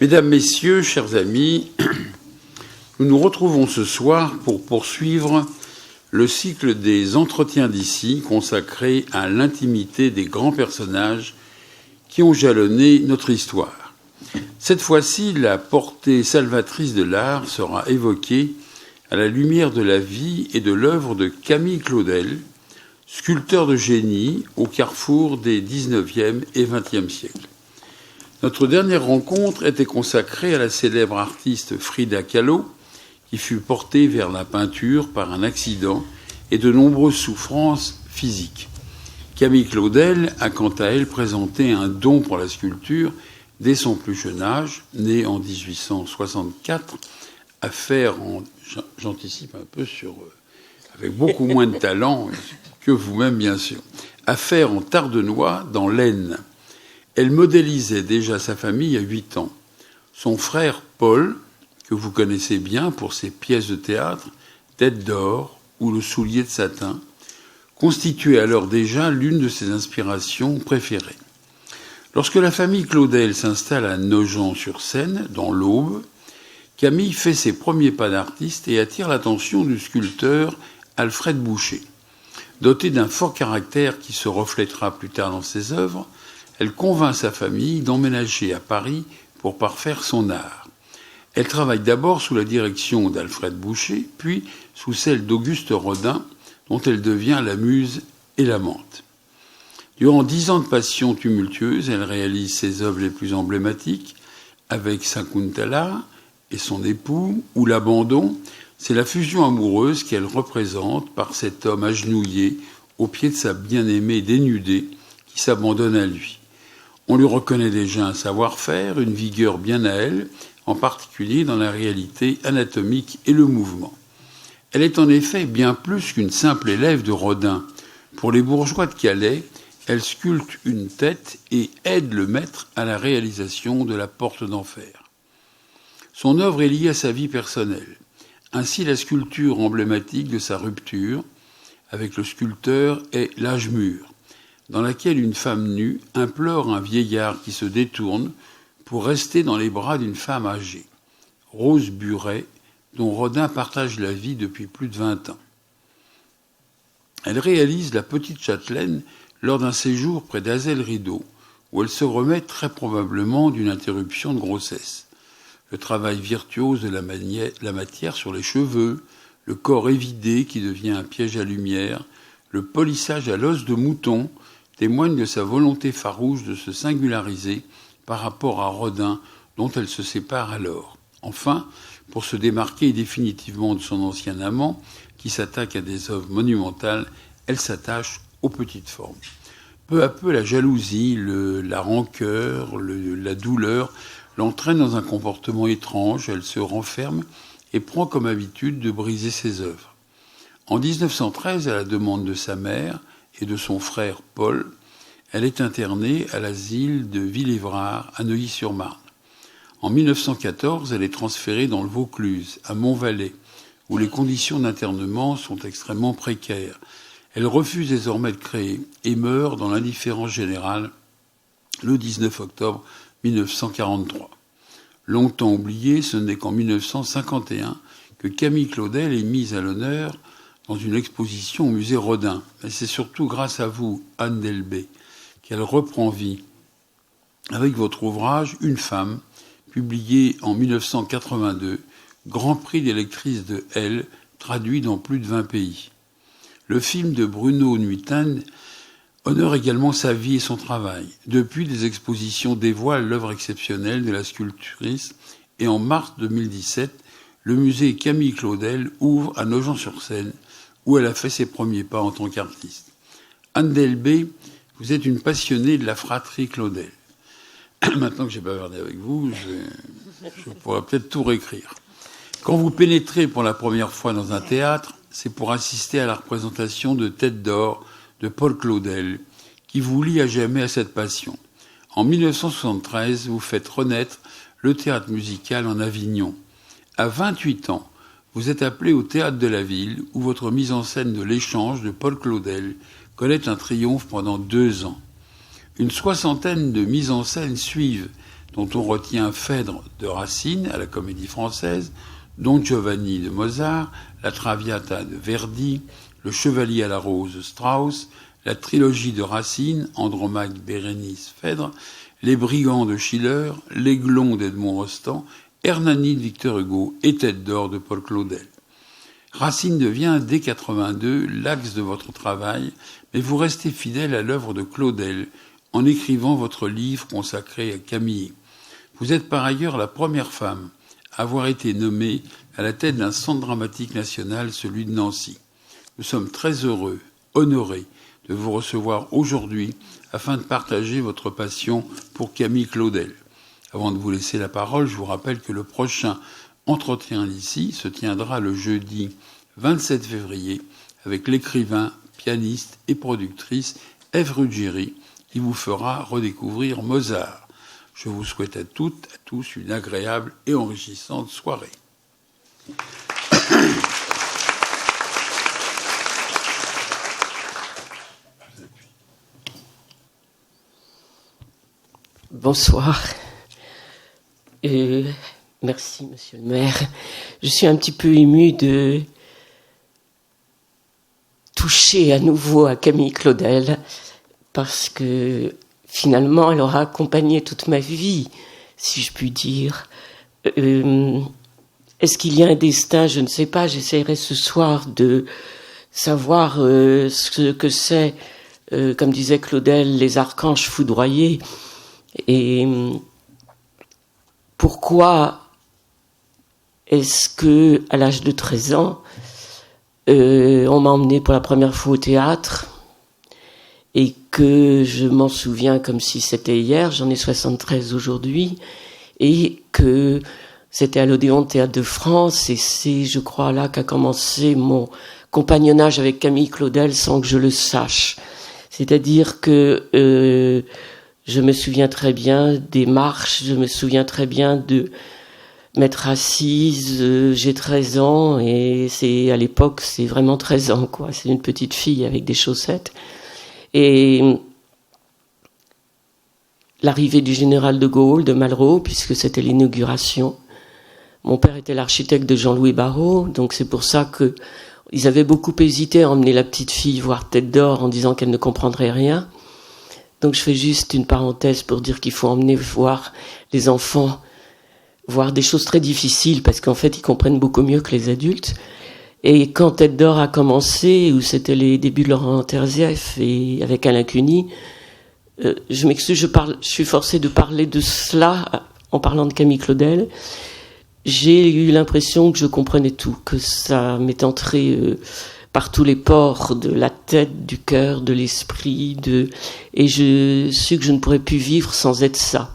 Mesdames, Messieurs, chers amis, nous nous retrouvons ce soir pour poursuivre le cycle des entretiens d'ici consacré à l'intimité des grands personnages qui ont jalonné notre histoire. Cette fois-ci, la portée salvatrice de l'art sera évoquée à la lumière de la vie et de l'œuvre de Camille Claudel, sculpteur de génie au carrefour des XIXe et XXe siècles. Notre dernière rencontre était consacrée à la célèbre artiste Frida Kahlo, qui fut portée vers la peinture par un accident et de nombreuses souffrances physiques. Camille Claudel a quant à elle présenté un don pour la sculpture dès son plus jeune âge, née en 1864, à faire, j'anticipe un peu avec beaucoup moins de talent que vous-même bien sûr, à faire en Tardenois dans l'Aisne. Elle modélisait déjà sa famille à 8 ans. Son frère Paul, que vous connaissez bien pour ses pièces de théâtre, Tête d'or ou Le soulier de satin, constituait alors déjà l'une de ses inspirations préférées. Lorsque la famille Claudel s'installe à Nogent-sur-Seine, dans l'Aube, Camille fait ses premiers pas d'artiste et attire l'attention du sculpteur Alfred Boucher. Dotée d'un fort caractère qui se reflètera plus tard dans ses œuvres, elle convainc sa famille d'emménager à Paris pour parfaire son art. Elle travaille d'abord sous la direction d'Alfred Boucher, puis sous celle d'Auguste Rodin, dont elle devient la muse et l'amante. Durant 10 ans de passion tumultueuse, elle réalise ses œuvres les plus emblématiques, avec Sakuntala et son époux, ou L'Abandon. C'est la fusion amoureuse qu'elle représente par cet homme agenouillé au pied de sa bien-aimée dénudée qui s'abandonne à lui. On lui reconnaît déjà un savoir-faire, une vigueur bien à elle, en particulier dans la réalité anatomique et le mouvement. Elle est en effet bien plus qu'une simple élève de Rodin. Pour les bourgeois de Calais, elle sculpte une tête et aide le maître à la réalisation de la porte d'enfer. Son œuvre est liée à sa vie personnelle. Ainsi, la sculpture emblématique de sa rupture avec le sculpteur est L'âge mûr, dans laquelle une femme nue implore un vieillard qui se détourne pour rester dans les bras d'une femme âgée, Rose Buret, dont Rodin partage la vie depuis plus de 20 ans. Elle réalise La Petite Châtelaine lors d'un séjour près d'Azel-Rideau, où elle se remet très probablement d'une interruption de grossesse. Le travail virtuose de la matière sur les cheveux, le corps évidé qui devient un piège à lumière, le polissage à l'os de mouton témoignent de sa volonté farouche de se singulariser par rapport à Rodin, dont elle se sépare alors. Enfin, pour se démarquer définitivement de son ancien amant, qui s'attaque à des œuvres monumentales, elle s'attache aux petites formes. Peu à peu, la jalousie, la rancœur, la douleur l'entraînent dans un comportement étrange. Elle se renferme et prend comme habitude de briser ses œuvres. En 1913, à la demande de sa mère et de son frère Paul, elle est internée à l'asile de Villévrard, à Neuilly-sur-Marne. En 1914, elle est transférée dans le Vaucluse, à Montvalais, où les conditions d'internement sont extrêmement précaires. Elle refuse désormais de créer et meurt dans l'indifférence générale le 19 octobre 1943. Longtemps oubliée, ce n'est qu'en 1951 que Camille Claudel est mise à l'honneur dans une exposition au musée Rodin. Mais c'est surtout grâce à vous, Anne Delbé, qu'elle reprend vie avec votre ouvrage « Une femme », publié en 1982, Grand Prix des lectrices de Elle, traduit dans plus de 20 pays. Le film de Bruno Nuiten honore également sa vie et son travail. Depuis, des expositions dévoilent l'œuvre exceptionnelle de la sculptrice et en mars 2017, le musée Camille Claudel ouvre à Nogent-sur-Seine, où elle a fait ses premiers pas en tant qu'artiste. Anne Delbé, vous êtes une passionnée de la fratrie Claudel. Maintenant que j'ai bavardé avec vous, je pourrais peut-être tout réécrire. Quand vous pénétrez pour la première fois dans un théâtre, c'est pour assister à la représentation de Tête d'or de Paul Claudel, qui vous lie à jamais à cette passion. En 1973, vous faites renaître le théâtre musical en Avignon. À 28 ans, vous êtes appelé au Théâtre de la Ville, où votre mise en scène de L'Échange de Paul Claudel connaît un triomphe pendant 2 ans. Une soixantaine de mises en scène suivent, dont on retient Phèdre de Racine à la Comédie Française, Don Giovanni de Mozart, la Traviata de Verdi, le Chevalier à la Rose Strauss, la trilogie de Racine, Andromaque, Bérénice, Phèdre, les Brigands de Schiller, l'Aiglon d'Edmond Rostand, Hernani de Victor Hugo et Tête d'or de Paul Claudel. Racine devient, dès 82, l'axe de votre travail, mais vous restez fidèle à l'œuvre de Claudel en écrivant votre livre consacré à Camille. Vous êtes par ailleurs la première femme à avoir été nommée à la tête d'un centre dramatique national, celui de Nancy. Nous sommes très heureux, honorés de vous recevoir aujourd'hui afin de partager votre passion pour Camille Claudel. Avant de vous laisser la parole, je vous rappelle que le prochain entretien ici se tiendra le jeudi 27 février avec l'écrivain, pianiste et productrice Ève Ruggieri qui vous fera redécouvrir Mozart. Je vous souhaite à toutes, à tous une agréable et enrichissante soirée. Bonsoir. Merci, monsieur le maire. Je suis un petit peu émue de toucher à nouveau à Camille Claudel parce que finalement, elle aura accompagné toute ma vie, si je puis dire. Est-ce qu'il y a un destin? Je ne sais pas. J'essaierai ce soir de savoir ce que c'est, comme disait Claudel, les archanges foudroyés. Et pourquoi est-ce que, à l'âge de 13 ans, on m'a emmené pour la première fois au théâtre et que je m'en souviens comme si c'était hier, j'en ai 73 aujourd'hui, et que c'était à l'Odéon Théâtre de France, et c'est, je crois, là qu'a commencé mon compagnonnage avec Camille Claudel sans que je le sache. C'est-à-dire que je me souviens très bien des marches, je me souviens très bien de m'être assise, j'ai 13 ans, et c'est, à l'époque, c'est vraiment 13 ans, quoi. C'est une petite fille avec des chaussettes. Et l'arrivée du général de Gaulle, de Malraux, puisque c'était l'inauguration. Mon père était l'architecte de Jean-Louis Barrault, donc c'est pour ça que ils avaient beaucoup hésité à emmener la petite fille voir Tête d'or en disant qu'elle ne comprendrait rien. Donc je fais juste une parenthèse pour dire qu'il faut emmener voir les enfants, voir des choses très difficiles, parce qu'en fait, ils comprennent beaucoup mieux que les adultes. Et quand Tête d'or a commencé, où c'était les débuts de Laurent Terzieff et avec Alain Cuny, je m'excuse, je suis forcée de parler de cela en parlant de Camille Claudel. J'ai eu l'impression que je comprenais tout, que ça m'est entré par tous les pores de la tête, du cœur, de l'esprit, et je suis que je ne pourrais plus vivre sans être ça.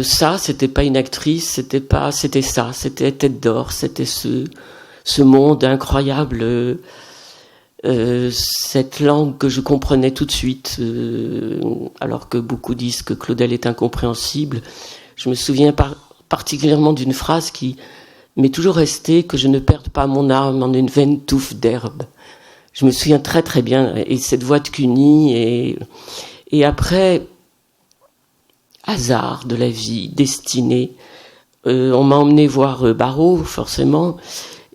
Ça, c'était pas une actrice, c'était ça, c'était Tête d'or, c'était ce monde incroyable, cette langue que je comprenais tout de suite, alors que beaucoup disent que Claudel est incompréhensible. Je me souviens particulièrement d'une phrase qui m'est toujours restée, que je ne perde pas mon âme en une vaine touffe d'herbe. Je me souviens très très bien, et cette voix de Cuny, et après, hasard de la vie, destinée. On m'a emmené voir Barrault, forcément,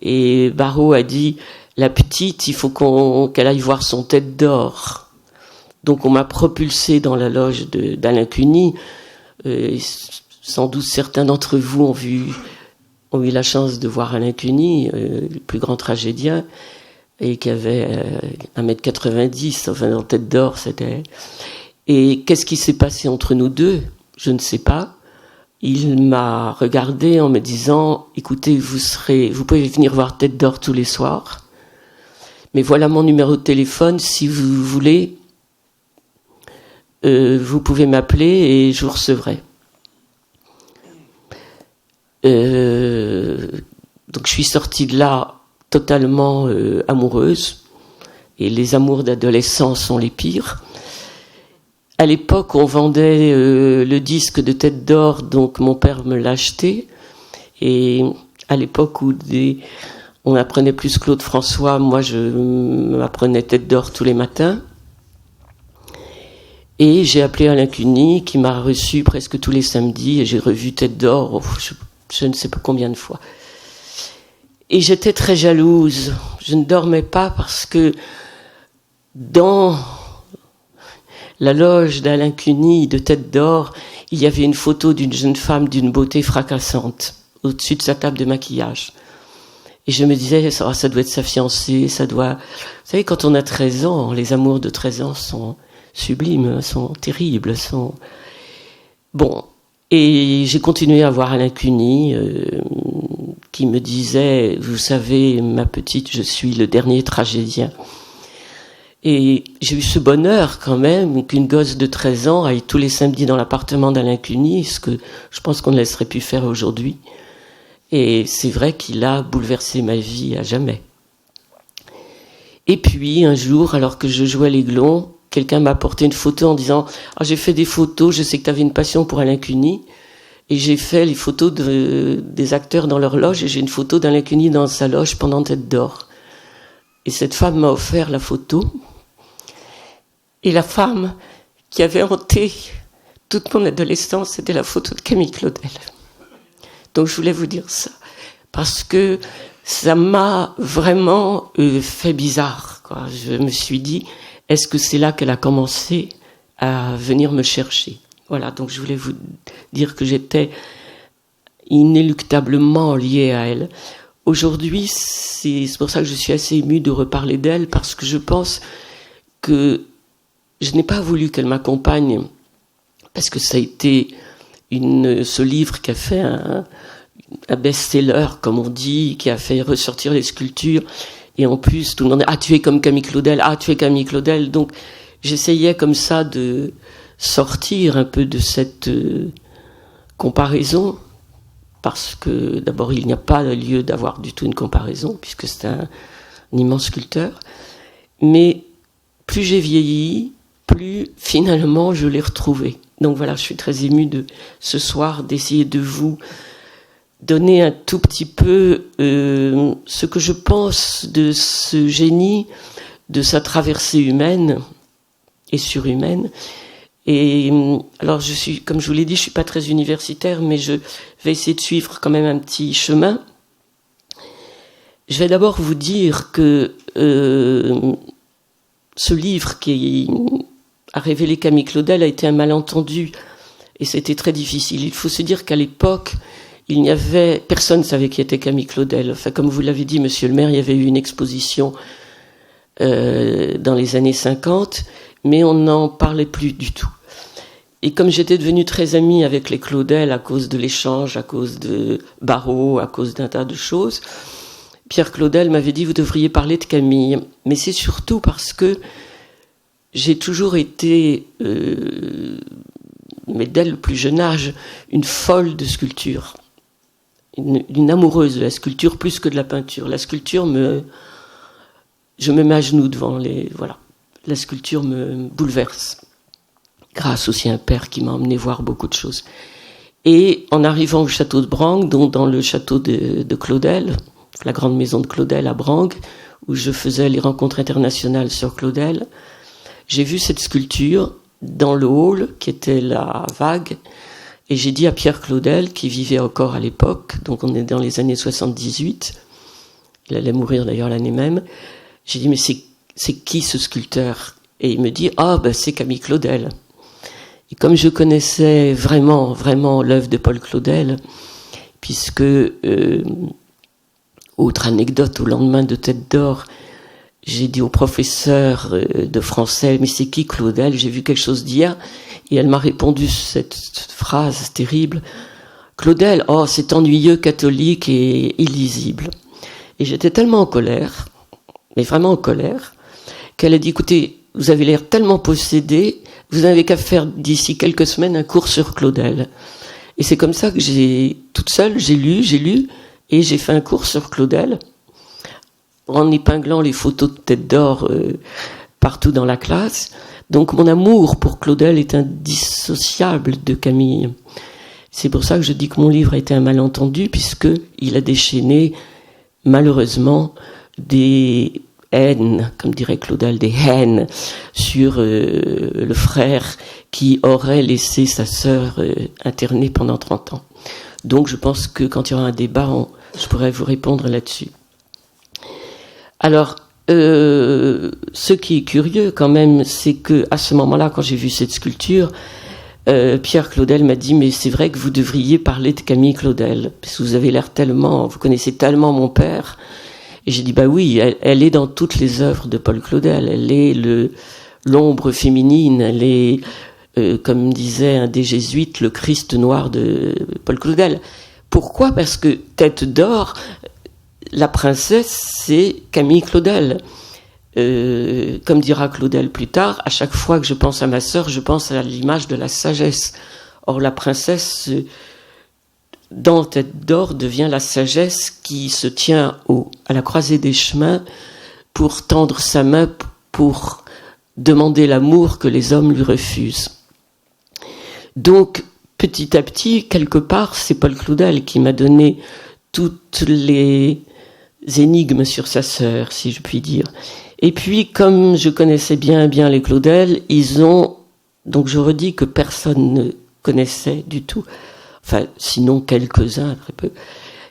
et Barrault a dit, la petite, il faut qu'elle aille voir son Tête d'or. Donc on m'a propulsé dans la loge d'Alain Cuny. Sans doute certains d'entre vous ont eu la chance de voir Alain Cuny, le plus grand tragédien, et qui avait 1m90, enfin dans Tête d'or, c'était... Et qu'est-ce qui s'est passé entre nous deux? Je ne sais pas. Il m'a regardé en me disant, écoutez, vous pouvez venir voir Tête d'or tous les soirs, mais voilà mon numéro de téléphone, si vous voulez, vous pouvez m'appeler et je vous recevrai. Donc je suis sortie de là totalement amoureuse, et les amours d'adolescence sont les pires. À l'époque, on vendait le disque de Tête d'or, donc mon père me l'a acheté. Et à l'époque où on apprenait plus Claude François, moi je m'apprenais Tête d'or tous les matins. Et j'ai appelé Alain Cuny, qui m'a reçu presque tous les samedis, et j'ai revu Tête d'Or, je ne sais pas combien de fois. Et j'étais très jalouse. Je ne dormais pas parce que dans la loge d'Alain Cuny de Tête d'Or, il y avait une photo d'une jeune femme d'une beauté fracassante au-dessus de sa table de maquillage. Et je me disais, ça doit être sa fiancée, ça doit... Vous savez, quand on a 13 ans, les amours de 13 ans sont sublimes, sont terribles, sont... Bon, et j'ai continué à voir Alain Cuny, qui me disait, vous savez, ma petite, je suis le dernier tragédien. Et j'ai eu ce bonheur quand même qu'une gosse de 13 ans aille tous les samedis dans l'appartement d'Alain Cuny, ce que je pense qu'on ne laisserait plus faire aujourd'hui. Et c'est vrai qu'il a bouleversé ma vie à jamais. Et puis un jour, alors que je jouais l'aiglon, quelqu'un m'a apporté une photo en disant « Ah, j'ai fait des photos, je sais que tu avais une passion pour Alain Cuny. » Et j'ai fait les photos des acteurs dans leur loge, et j'ai une photo d'Alain Cuny dans sa loge pendant Tête d'Or. Et cette femme m'a offert la photo. Et la femme qui avait hanté toute mon adolescence, c'était la photo de Camille Claudel. Donc je voulais vous dire ça, parce que ça m'a vraiment fait bizarre, quoi. Je me suis dit, est-ce que c'est là qu'elle a commencé à venir me chercher? Voilà, donc je voulais vous dire que j'étais inéluctablement liée à elle. Aujourd'hui, c'est pour ça que je suis assez émue de reparler d'elle, parce que je pense que je n'ai pas voulu qu'elle m'accompagne, parce que ça a été ce livre qui a fait un best-seller, comme on dit, qui a fait ressortir les sculptures, et en plus tout le monde dit « Ah, tu es comme Camille Claudel, ah, tu es Camille Claudel ». Donc j'essayais comme ça de sortir un peu de cette comparaison, parce que d'abord il n'y a pas lieu d'avoir du tout une comparaison, puisque c'est un immense sculpteur, mais plus j'ai vieilli, plus finalement je l'ai retrouvé. Donc voilà, je suis très émue de ce soir d'essayer de vous donner un tout petit peu ce que je pense de ce génie, de sa traversée humaine et surhumaine. Et alors je suis, comme je vous l'ai dit, je suis pas très universitaire, mais je vais essayer de suivre quand même un petit chemin. Je vais d'abord vous dire que ce livre qui a révélé Camille Claudel a été un malentendu, et c'était très difficile. Il faut se dire qu'à l'époque, personne ne savait qui était Camille Claudel. Enfin, comme vous l'avez dit, monsieur le maire, il y avait eu une exposition dans les années 50, mais on n'en parlait plus du tout. Et comme j'étais devenue très amie avec les Claudel à cause de l'échange, à cause de Barrault, à cause d'un tas de choses, Pierre Claudel m'avait dit « Vous devriez parler de Camille ». Mais c'est surtout parce que j'ai toujours été, mais dès le plus jeune âge, une folle de sculpture. Une amoureuse de la sculpture plus que de la peinture. La sculpture je me mets à genoux devant voilà. La sculpture me bouleverse. Grâce aussi à un père qui m'a emmené voir beaucoup de choses. Et en arrivant au château de Brangue, donc dans le château de Claudel, la grande maison de Claudel à Brangue, où je faisais les rencontres internationales sur Claudel, j'ai vu cette sculpture dans le hall qui était la vague, et j'ai dit à Pierre Claudel, qui vivait encore à l'époque, donc on est dans les années 78, il allait mourir d'ailleurs l'année même, j'ai dit mais c'est qui ce sculpteur? Et il me dit c'est Camille Claudel. Et comme je connaissais vraiment, vraiment l'œuvre de Paul Claudel, puisque, autre anecdote, au lendemain de Tête d'Or, j'ai dit au professeur de français, mais c'est qui Claudel? J'ai vu quelque chose d'hier. Et elle m'a répondu cette phrase terrible. Claudel, c'est ennuyeux, catholique et illisible. Et j'étais tellement en colère, mais vraiment en colère, qu'elle a dit, écoutez, vous avez l'air tellement possédé, vous n'avez qu'à faire d'ici quelques semaines un cours sur Claudel. Et c'est comme ça que toute seule, j'ai lu, et j'ai fait un cours sur Claudel, en épinglant les photos de Tête d'Or partout dans la classe. Donc mon amour pour Claudel est indissociable de Camille. C'est pour ça que je dis que mon livre a été un malentendu, puisqu'il a déchaîné, malheureusement, haines, comme dirait Claudel, des haines sur le frère qui aurait laissé sa sœur internée pendant 30 ans. Donc je pense que quand il y aura un débat, je pourrais vous répondre là-dessus. Alors, ce qui est curieux quand même, c'est que à ce moment-là, quand j'ai vu cette sculpture, Pierre Claudel m'a dit « Mais c'est vrai que vous devriez parler de Camille Claudel, parce que vous avez l'air tellement, vous connaissez tellement mon père. » Et j'ai dit « Bah oui, elle est dans toutes les œuvres de Paul Claudel. Elle est l'ombre féminine, elle est, comme disait un des jésuites, le Christ noir de Paul Claudel. » Pourquoi ? Parce que Tête d'or, la princesse, c'est Camille Claudel. Comme dira Claudel plus tard, à chaque fois que je pense à ma sœur, je pense à l'image de la sagesse. Or, la princesse, dans Tête d'or, devient la sagesse qui se tient à la croisée des chemins pour tendre sa main, pour demander l'amour que les hommes lui refusent. Donc, petit à petit, quelque part, c'est Paul Claudel qui m'a donné toutes les énigmes sur sa sœur, si je puis dire. Et puis, comme je connaissais bien les Claudel, ils ont, donc je redis que personne ne connaissait du tout, enfin, sinon quelques-uns, très peu.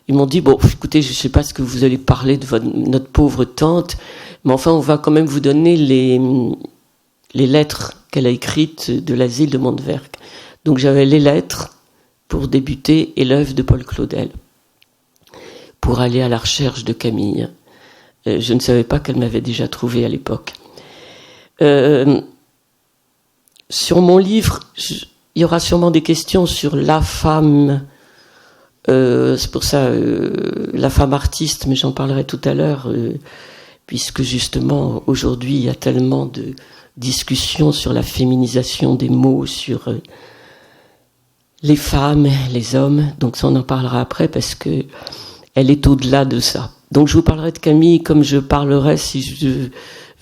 Ils m'ont dit, bon, écoutez, je ne sais pas ce que vous allez parler de notre pauvre tante, mais enfin, on va quand même vous donner les lettres qu'elle a écrites de l'asile de Montwerk. Donc j'avais les lettres pour débuter et l'œuvre de Paul Claudel, pour aller à la recherche de Camille. Je ne savais pas qu'elle m'avait déjà trouvé à l'époque. Sur mon livre, il y aura sûrement des questions sur la femme, c'est pour ça la femme artiste, mais j'en parlerai tout à l'heure, puisque justement aujourd'hui il y a tellement de discussions sur la féminisation des mots, sur les femmes, les hommes, donc ça on en parlera après parce que elle est au-delà de ça. Donc je vous parlerai de Camille comme je parlerai, si je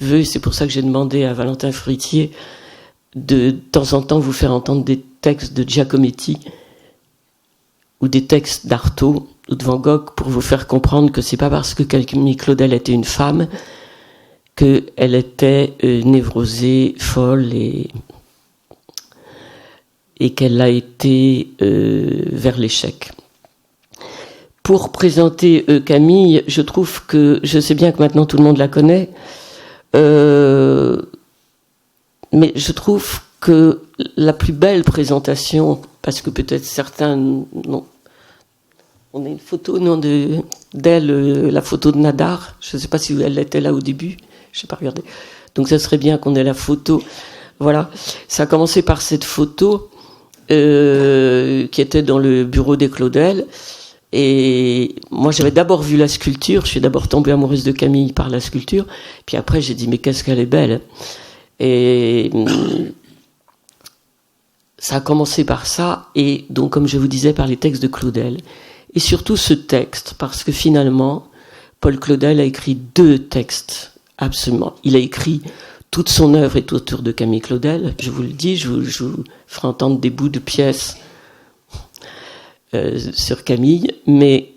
veux, et c'est pour ça que j'ai demandé à Valentin Fruitier de temps en temps vous faire entendre des textes de Giacometti ou des textes d'Artaud ou de Van Gogh pour vous faire comprendre que c'est pas parce que Camille Claudel était une femme qu'elle était névrosée, folle et qu'elle a été vers l'échec. Pour présenter Camille, je trouve que, je sais bien que maintenant tout le monde la connaît, mais je trouve que la plus belle présentation, parce que peut-être certains, non, on a une photo d'elle, la photo de Nadar, je ne sais pas si elle était là au début, je n'ai pas regardé, donc ça serait bien qu'on ait la photo, voilà, ça a commencé par cette photo qui était dans le bureau des Claudel. Et moi, j'avais d'abord vu la sculpture. Je suis d'abord tombée amoureuse de Camille par la sculpture. Puis après, j'ai dit, mais qu'est-ce qu'elle est belle. Et ça a commencé par ça. Et donc, comme je vous disais, par les textes de Claudel. Et surtout ce texte, parce que finalement, Paul Claudel a écrit 2 textes, absolument. Il a écrit toute son œuvre est autour de Camille Claudel. Je vous le dis, je vous ferai entendre des bouts de pièces sur Camille, mais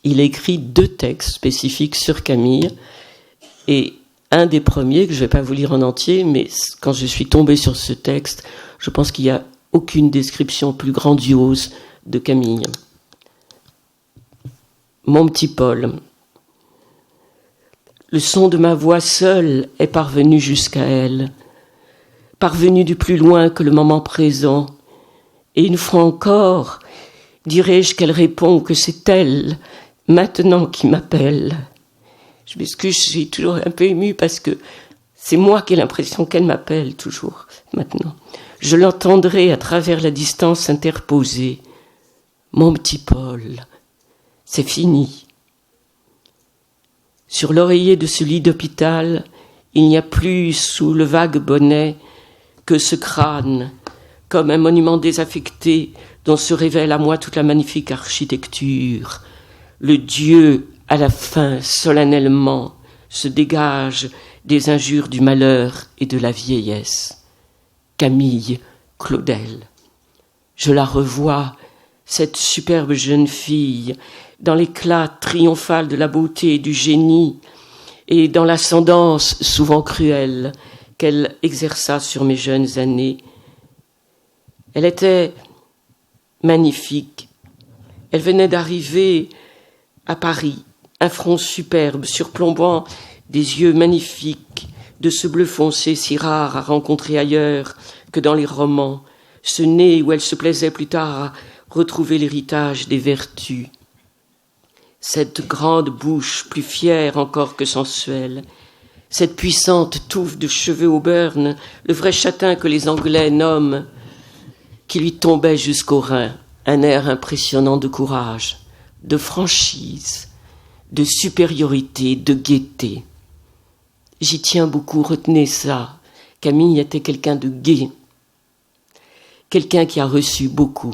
il a écrit 2 textes spécifiques sur Camille, et un des premiers, que je ne vais pas vous lire en entier, mais quand je suis tombée sur ce texte, je pense qu'il n'y a aucune description plus grandiose de Camille. Mon petit Paul, le son de ma voix seul est parvenu jusqu'à elle, parvenu du plus loin que le moment présent, et une fois encore, dirais-je qu'elle répond que c'est elle, maintenant, qui m'appelle. Je m'excuse, je suis toujours un peu émue parce que c'est moi qui ai l'impression qu'elle m'appelle toujours, maintenant. Je l'entendrai à travers la distance interposée. Mon petit Paul, c'est fini. Sur l'oreiller de ce lit d'hôpital, il n'y a plus sous le vague bonnet que ce crâne, comme un monument désaffecté dont se révèle à moi toute la magnifique architecture. Le Dieu, à la fin, solennellement, se dégage des injures du malheur et de la vieillesse. Camille Claudel. Je la revois, cette superbe jeune fille, dans l'éclat triomphal de la beauté et du génie, et dans l'ascendance souvent cruelle qu'elle exerça sur mes jeunes années. Elle était magnifique. Elle venait d'arriver à Paris, un front superbe, surplombant des yeux magnifiques, de ce bleu foncé si rare à rencontrer ailleurs que dans les romans, ce nez où elle se plaisait plus tard à retrouver l'héritage des vertus. Cette grande bouche, plus fière encore que sensuelle, cette puissante touffe de cheveux au burn, le vrai châtain que les Anglais nomment, qui lui tombait jusqu'aux reins, un air impressionnant de courage, de franchise, de supériorité, de gaieté. J'y tiens beaucoup, retenez ça. Camille était quelqu'un de gai, quelqu'un qui a reçu beaucoup.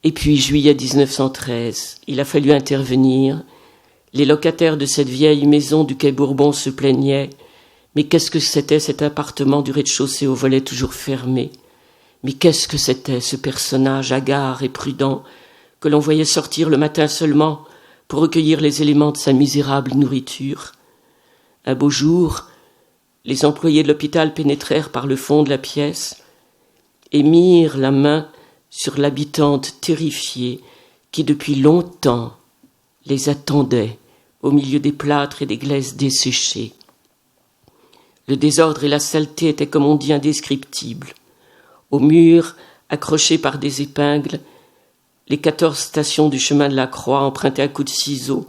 Et puis, juillet 1913, il a fallu intervenir. Les locataires de cette vieille maison du quai Bourbon se plaignaient. Mais qu'est-ce que c'était cet appartement du rez-de-chaussée aux volets toujours fermés? Mais qu'est-ce que c'était ce personnage hagard et prudent que l'on voyait sortir le matin seulement pour recueillir les éléments de sa misérable nourriture? Un beau jour, les employés de l'hôpital pénétrèrent par le fond de la pièce et mirent la main sur l'habitante terrifiée qui depuis longtemps les attendait au milieu des plâtres et des glaises desséchées. Le désordre et la saleté étaient, comme on dit, indescriptibles. Au mur, accrochés par des épingles, les 14 stations du chemin de la Croix empruntaient à coups de ciseaux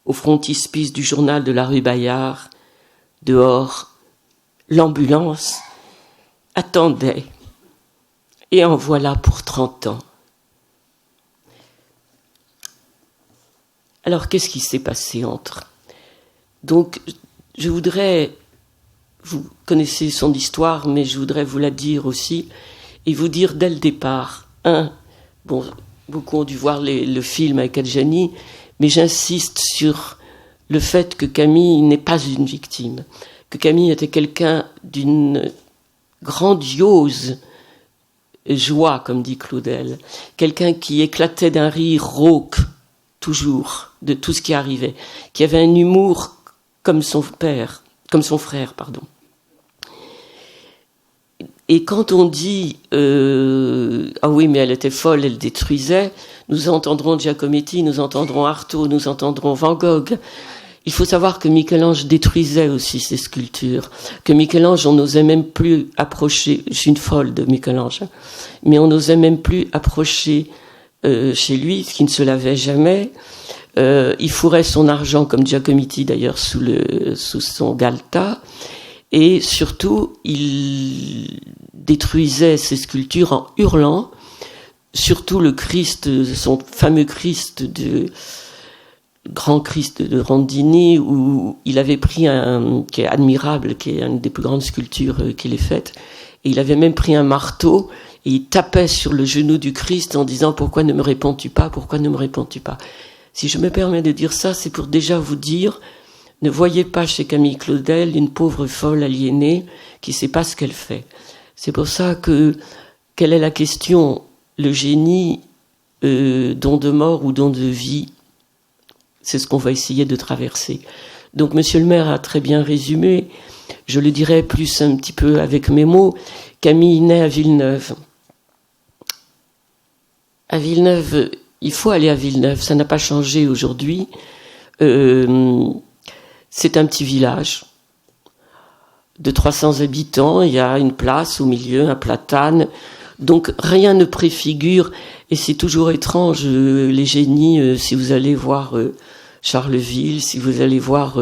au frontispice du journal de la rue Bayard. Dehors, l'ambulance attendait. Et en voilà pour 30 ans. Alors, qu'est-ce qui s'est passé entre? Donc, je voudrais, vous connaissez son histoire, mais je voudrais vous la dire aussi, et vous dire dès le départ. Beaucoup ont dû voir le film avec Adjani, mais j'insiste sur le fait que Camille n'est pas une victime, que Camille était quelqu'un d'une grandiose joie, comme dit Claudel, quelqu'un qui éclatait d'un rire rauque, toujours, de tout ce qui arrivait, qui avait un humour comme son frère. Et quand on dit ah oui, mais elle était folle, elle détruisait, nous entendrons Giacometti, nous entendrons Artaud, nous entendrons Van Gogh. Il faut savoir que Michel-Ange détruisait aussi ses sculptures, que Michel-Ange, on n'osait même plus approcher, je suis une folle de Michel-Ange, mais on n'osait même plus approcher chez lui, ce qui ne se lavait jamais. Il fourrait son argent, comme Giacometti d'ailleurs, sous son galta, et surtout, il détruisait ses sculptures en hurlant, surtout le Christ, son fameux Christ Grand Christ de Rondini, où il avait pris qui est admirable, qui est une des plus grandes sculptures qu'il ait faites, et il avait même pris un marteau, et il tapait sur le genou du Christ en disant « Pourquoi ne me réponds-tu pas? Pourquoi ne me réponds-tu pas ?» Si je me permets de dire ça, c'est pour déjà vous dire, ne voyez pas chez Camille Claudel une pauvre folle aliénée qui ne sait pas ce qu'elle fait. C'est pour ça que, quelle est la question? Le génie, don de mort ou don de vie? C'est ce qu'on va essayer de traverser. Donc, monsieur le maire a très bien résumé. Je le dirai plus un petit peu avec mes mots. Camille naît à Villeneuve. À Villeneuve, il faut aller à Villeneuve. Ça n'a pas changé aujourd'hui. C'est un petit village de 300 habitants. Il y a une place au milieu, un platane. Donc, rien ne préfigure. Et c'est toujours étrange, les génies, si vous allez voir Charleville, si vous allez voir,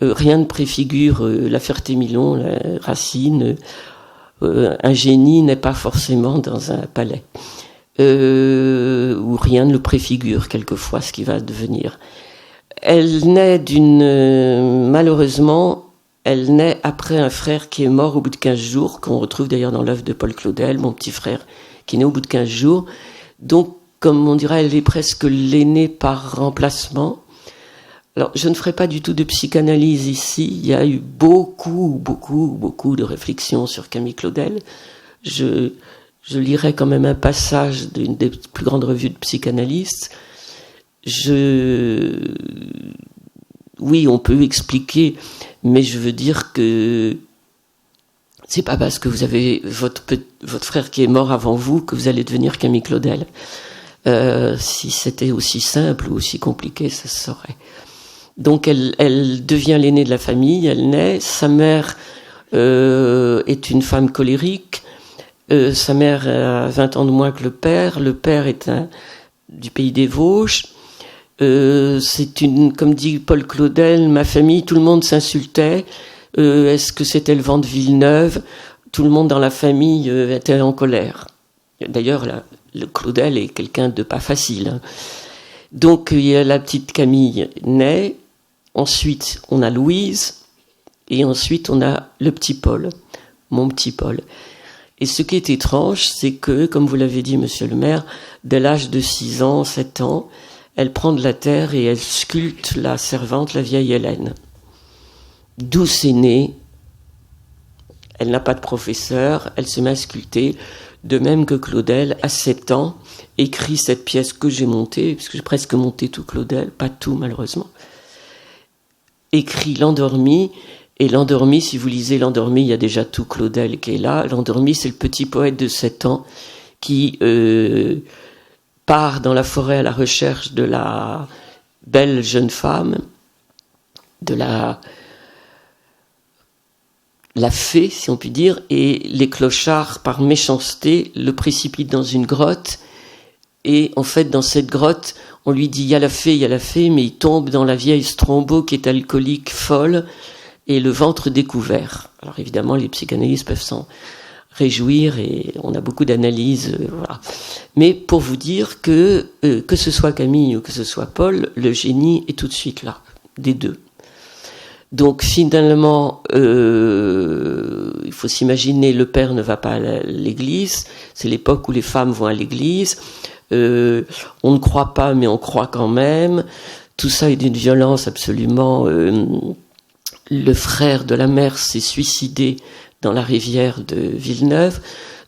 rien ne préfigure la Ferté-Milon, la Racine. Un génie n'est pas forcément dans un palais. Où rien ne le préfigure, quelquefois, ce qui va devenir. Elle naît malheureusement, elle naît après un frère qui est mort au bout de 15 jours, qu'on retrouve d'ailleurs dans l'œuvre de Paul Claudel, mon petit frère, qui est né au bout de 15 jours. Donc, comme on dirait, elle est presque l'aînée par remplacement. Alors, je ne ferai pas du tout de psychanalyse ici. Il y a eu beaucoup de réflexions sur Camille Claudel. Je lirai quand même un passage d'une des plus grandes revues de psychanalystes. oui, on peut expliquer, mais je veux dire que c'est pas parce que vous avez votre frère qui est mort avant vous que vous allez devenir Camille Claudel. Si c'était aussi simple ou aussi compliqué, ça se saurait. Donc elle devient l'aînée de la famille, elle naît, sa mère est une femme colérique, sa mère a 20 ans de moins que le père est du pays des Vosges, c'est comme dit Paul Claudel, ma famille, tout le monde s'insultait, est-ce que c'était le vent de Villeneuve, tout le monde dans la famille était en colère. D'ailleurs, le Claudel est quelqu'un de pas facile. Hein. Donc il y a la petite Camille naît, ensuite on a Louise, et ensuite on a le petit Paul, mon petit Paul. Et ce qui est étrange, c'est que, comme vous l'avez dit, monsieur le maire, dès l'âge de 6 ans, 7 ans, elle prend de la terre et elle sculpte la servante, la vieille Hélène. D'où c'est né. Elle n'a pas de professeur, elle se met à sculpter, de même que Claudel, à 7 ans, écrit cette pièce que j'ai montée, parce que j'ai presque monté tout Claudel, pas tout malheureusement, écrit L'Endormi, et L'Endormi, si vous lisez L'Endormi, il y a déjà tout Claudel qui est là. L'Endormi, c'est le petit poète de 7 ans qui part dans la forêt à la recherche de la belle jeune femme, de la fée, si on peut dire, et les clochards, par méchanceté, le précipitent dans une grotte. Et en fait, dans cette grotte, on lui dit « il y a la fée », mais il tombe dans la vieille Strombo qui est alcoolique, folle, et le ventre découvert. Alors évidemment, les psychanalystes peuvent s'en réjouir, et on a beaucoup d'analyses, voilà. Mais pour vous dire que ce soit Camille ou que ce soit Paul, le génie est tout de suite là, des deux. Donc finalement, il faut s'imaginer, le père ne va pas à l'église, c'est l'époque où les femmes vont à l'église, on ne croit pas mais on croit quand même, tout ça est d'une violence absolument... le frère de la mère s'est suicidé dans la rivière de Villeneuve,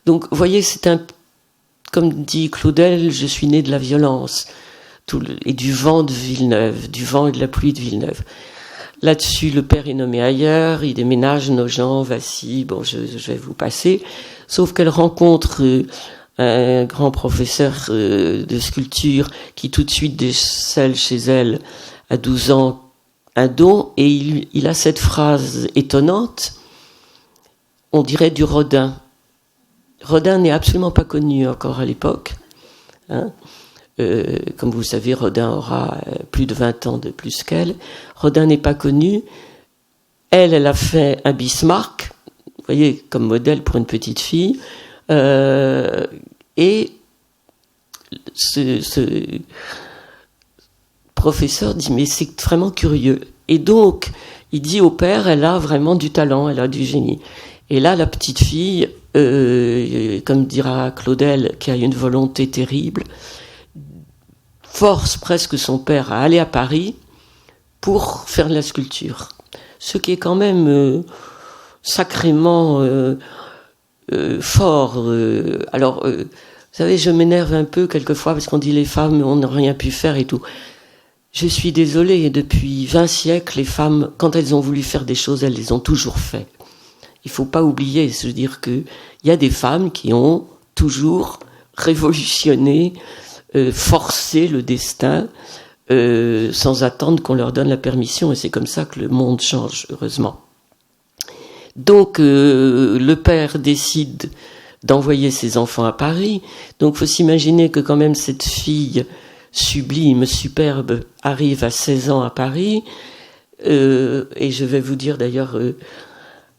donc vous voyez, comme dit Claudel, je suis né de la violence, et du vent de Villeneuve, du vent et de la pluie de Villeneuve. Là-dessus, le père est nommé ailleurs, il déménage, Nogent, Vassy, bon, je vais vous passer. Sauf qu'elle rencontre un grand professeur de sculpture qui tout de suite décèle chez elle, à 12 ans, un don, et il a cette phrase étonnante, on dirait du Rodin. Rodin n'est absolument pas connu encore à l'époque, hein. Comme vous le savez, Rodin aura plus de 20 ans de plus qu'elle. Rodin n'est pas connu. Elle a fait un Bismarck, vous voyez, comme modèle pour une petite fille. Et ce professeur dit, mais c'est vraiment curieux. Et donc, il dit au père, elle a vraiment du talent, elle a du génie. Et là, la petite fille, comme dira Claudel, qui a une volonté terrible, force presque son père à aller à Paris pour faire de la sculpture. Ce qui est quand même sacrément fort. Alors, vous savez, je m'énerve un peu quelquefois parce qu'on dit les femmes on n'a rien pu faire et tout. Je suis désolée, depuis 20 siècles, les femmes, quand elles ont voulu faire des choses, elles les ont toujours fait. Il ne faut pas oublier, se dire qu'il y a des femmes qui ont toujours révolutionné, forcer le destin sans attendre qu'on leur donne la permission, et c'est comme ça que le monde change, heureusement. Donc le père décide d'envoyer ses enfants à Paris, donc il faut s'imaginer que quand même cette fille sublime, superbe, arrive à 16 ans à Paris, et je vais vous dire d'ailleurs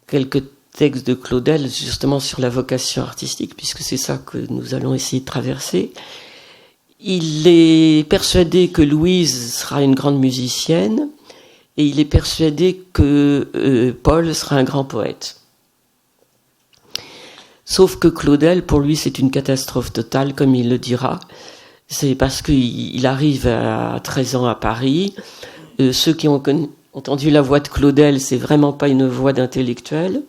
quelques textes de Claudel justement sur la vocation artistique, puisque c'est ça que nous allons essayer de traverser. Il est persuadé que Louise sera une grande musicienne et il est persuadé que Paul sera un grand poète. Sauf que Claudel, pour lui, c'est une catastrophe totale, comme il le dira. C'est parce qu'il arrive à 13 ans à Paris. Ceux qui ont entendu la voix de Claudel, c'est vraiment pas une voix d'intellectuel.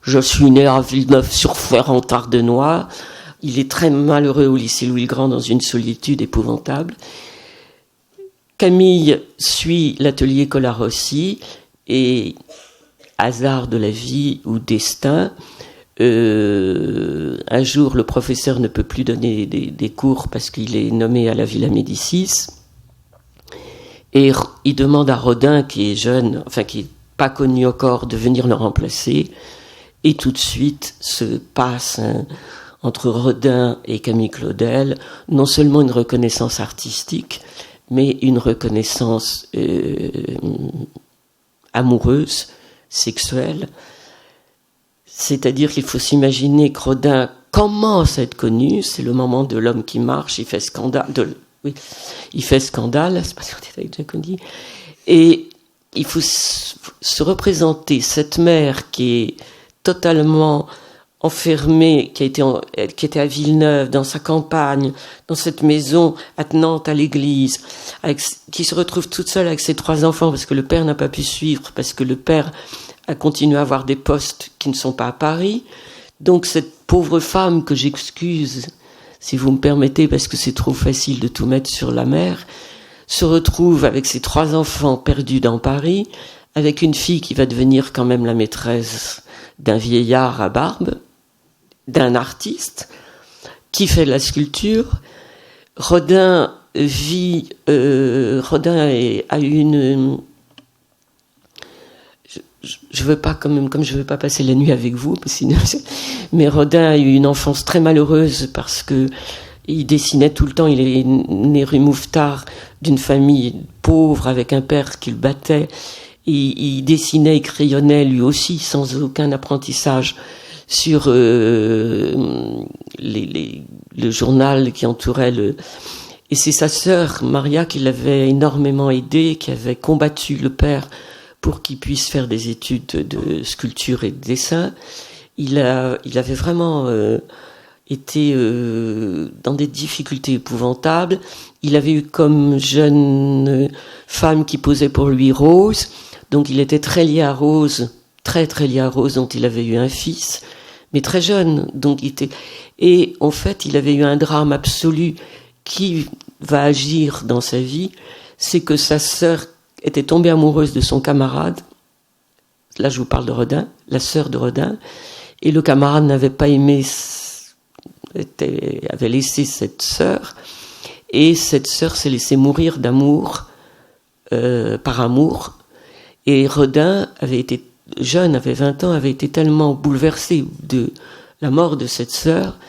Je suis né à Villeneuve-sur-Fer en Tardenois. Il est très malheureux au lycée Louis-le-Grand dans une solitude épouvantable. Camille suit l'atelier Colarossi et, hasard de la vie ou destin, un jour le professeur ne peut plus donner des cours parce qu'il est nommé à la Villa Médicis, et il demande à Rodin, qui est jeune, enfin qui n'est pas connu encore, de venir le remplacer, et tout de suite se passe entre Rodin et Camille Claudel non seulement une reconnaissance artistique, mais une reconnaissance amoureuse, sexuelle. C'est-à-dire qu'il faut s'imaginer que Rodin commence à être connu, c'est le moment de l'homme qui marche, il fait scandale, il fait scandale, c'est pas ce qu'on dit avec Giacometti, et il faut se représenter cette mère qui est totalement enfermée, qui était à Villeneuve, dans sa campagne, dans cette maison attenante à l'église, qui se retrouve toute seule avec ses 3 enfants parce que le père n'a pas pu suivre, parce que le père a continué à avoir des postes qui ne sont pas à Paris. Donc cette pauvre femme, que j'excuse, si vous me permettez, parce que c'est trop facile de tout mettre sur la mère, se retrouve avec ses 3 enfants perdus dans Paris, avec une fille qui va devenir quand même la maîtresse d'un vieillard à barbe, d'un artiste qui fait de la sculpture. Rodin a eu une... Je veux pas, comme je veux pas passer la nuit avec vous, sinon, mais Rodin a eu une enfance très malheureuse parce que il dessinait tout le temps. Il est né rue Mouffetard, d'une famille pauvre avec un père qui le battait. Il dessinait et crayonnait lui aussi sans aucun apprentissage sur le journal qui entourait le... Et c'est sa sœur Maria qui l'avait énormément aidé, qui avait combattu le père pour qu'il puisse faire des études de sculpture et de dessin. Il avait vraiment été dans des difficultés épouvantables. Il avait eu comme jeune femme qui posait pour lui Rose, donc il était très lié à Rose, très très lié à Rose, dont il avait eu un fils, mais très jeune. Donc et en fait, il avait eu un drame absolu qui va agir dans sa vie, c'est que sa sœur était tombée amoureuse de son camarade. Là, je vous parle de Rodin, la sœur de Rodin, et le camarade n'avait pas aimé, avait laissé cette sœur, et cette sœur s'est laissée mourir d'amour, par amour, et Rodin avait été jeune, avait 20 ans, avait été tellement bouleversé de la mort de cette sœur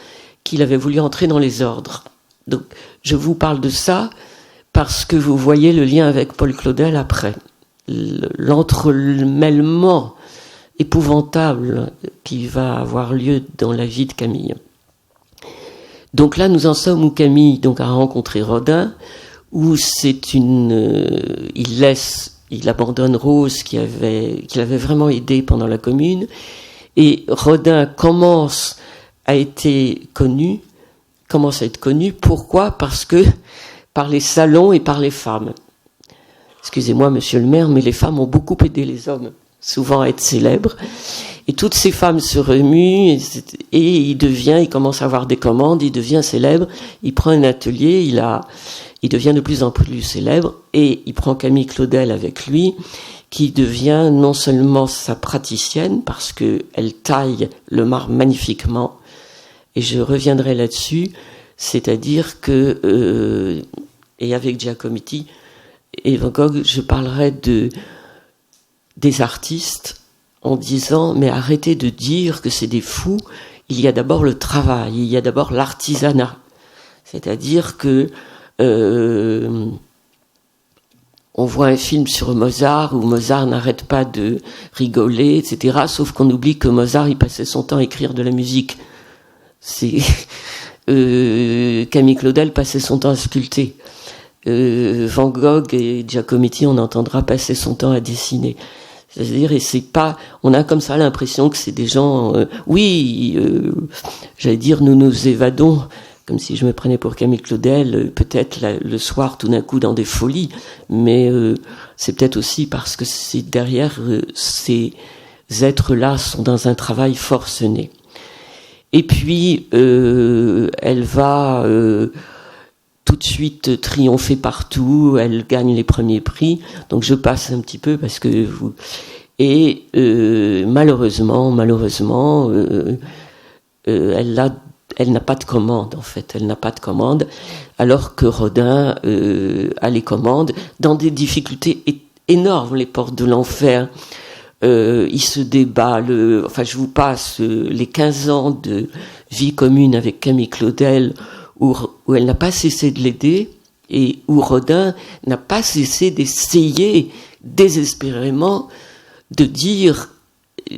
qu'il avait voulu entrer dans les ordres. Donc, je vous parle de ça parce que vous voyez le lien avec Paul Claudel après. L'entremêlement épouvantable qui va avoir lieu dans la vie de Camille. Donc là, nous en sommes où Camille a rencontré Rodin, où il abandonne Rose qui l'avait vraiment aidé pendant la Commune, et Rodin commence à être connu. Pourquoi ? Parce que par les salons et par les femmes. Excusez-moi, monsieur le maire, mais les femmes ont beaucoup aidé les hommes, souvent à être célèbres. Et toutes ces femmes se remuent, et il commence à avoir des commandes, il devient célèbre, il prend un atelier, il devient de plus en plus célèbre, et il prend Camille Claudel avec lui, qui devient non seulement sa praticienne, parce qu'elle taille le marbre magnifiquement, et je reviendrai là-dessus, c'est-à-dire que, et avec Giacometti et Van Gogh, je parlerai des artistes en disant, mais arrêtez de dire que c'est des fous, il y a d'abord le travail, il y a d'abord l'artisanat. C'est-à-dire que on voit un film sur Mozart où Mozart n'arrête pas de rigoler, etc. Sauf qu'on oublie que Mozart, il passait son temps à écrire de la musique. Camille Claudel passait son temps à sculpter. Van Gogh et Giacometti, on entendra passer son temps à dessiner. C'est-à-dire, et c'est pas, on a comme ça l'impression que c'est des gens, j'allais dire, nous nous évadons, comme si je me prenais pour Camille Claudel, peut-être le soir tout d'un coup dans des folies, mais c'est peut-être aussi parce que c'est derrière ces êtres-là sont dans un travail forcené. Et puis elle va tout de suite triompher partout, elle gagne les premiers prix, donc je passe un petit peu parce que vous... Et malheureusement, elle n'a pas de commande, en fait, elle n'a pas de commande, alors que Rodin a les commandes dans des difficultés énormes, les portes de l'enfer. Il se débat, je vous passe les 15 ans de vie commune avec Camille Claudel, où elle n'a pas cessé de l'aider, et où Rodin n'a pas cessé d'essayer désespérément de dire,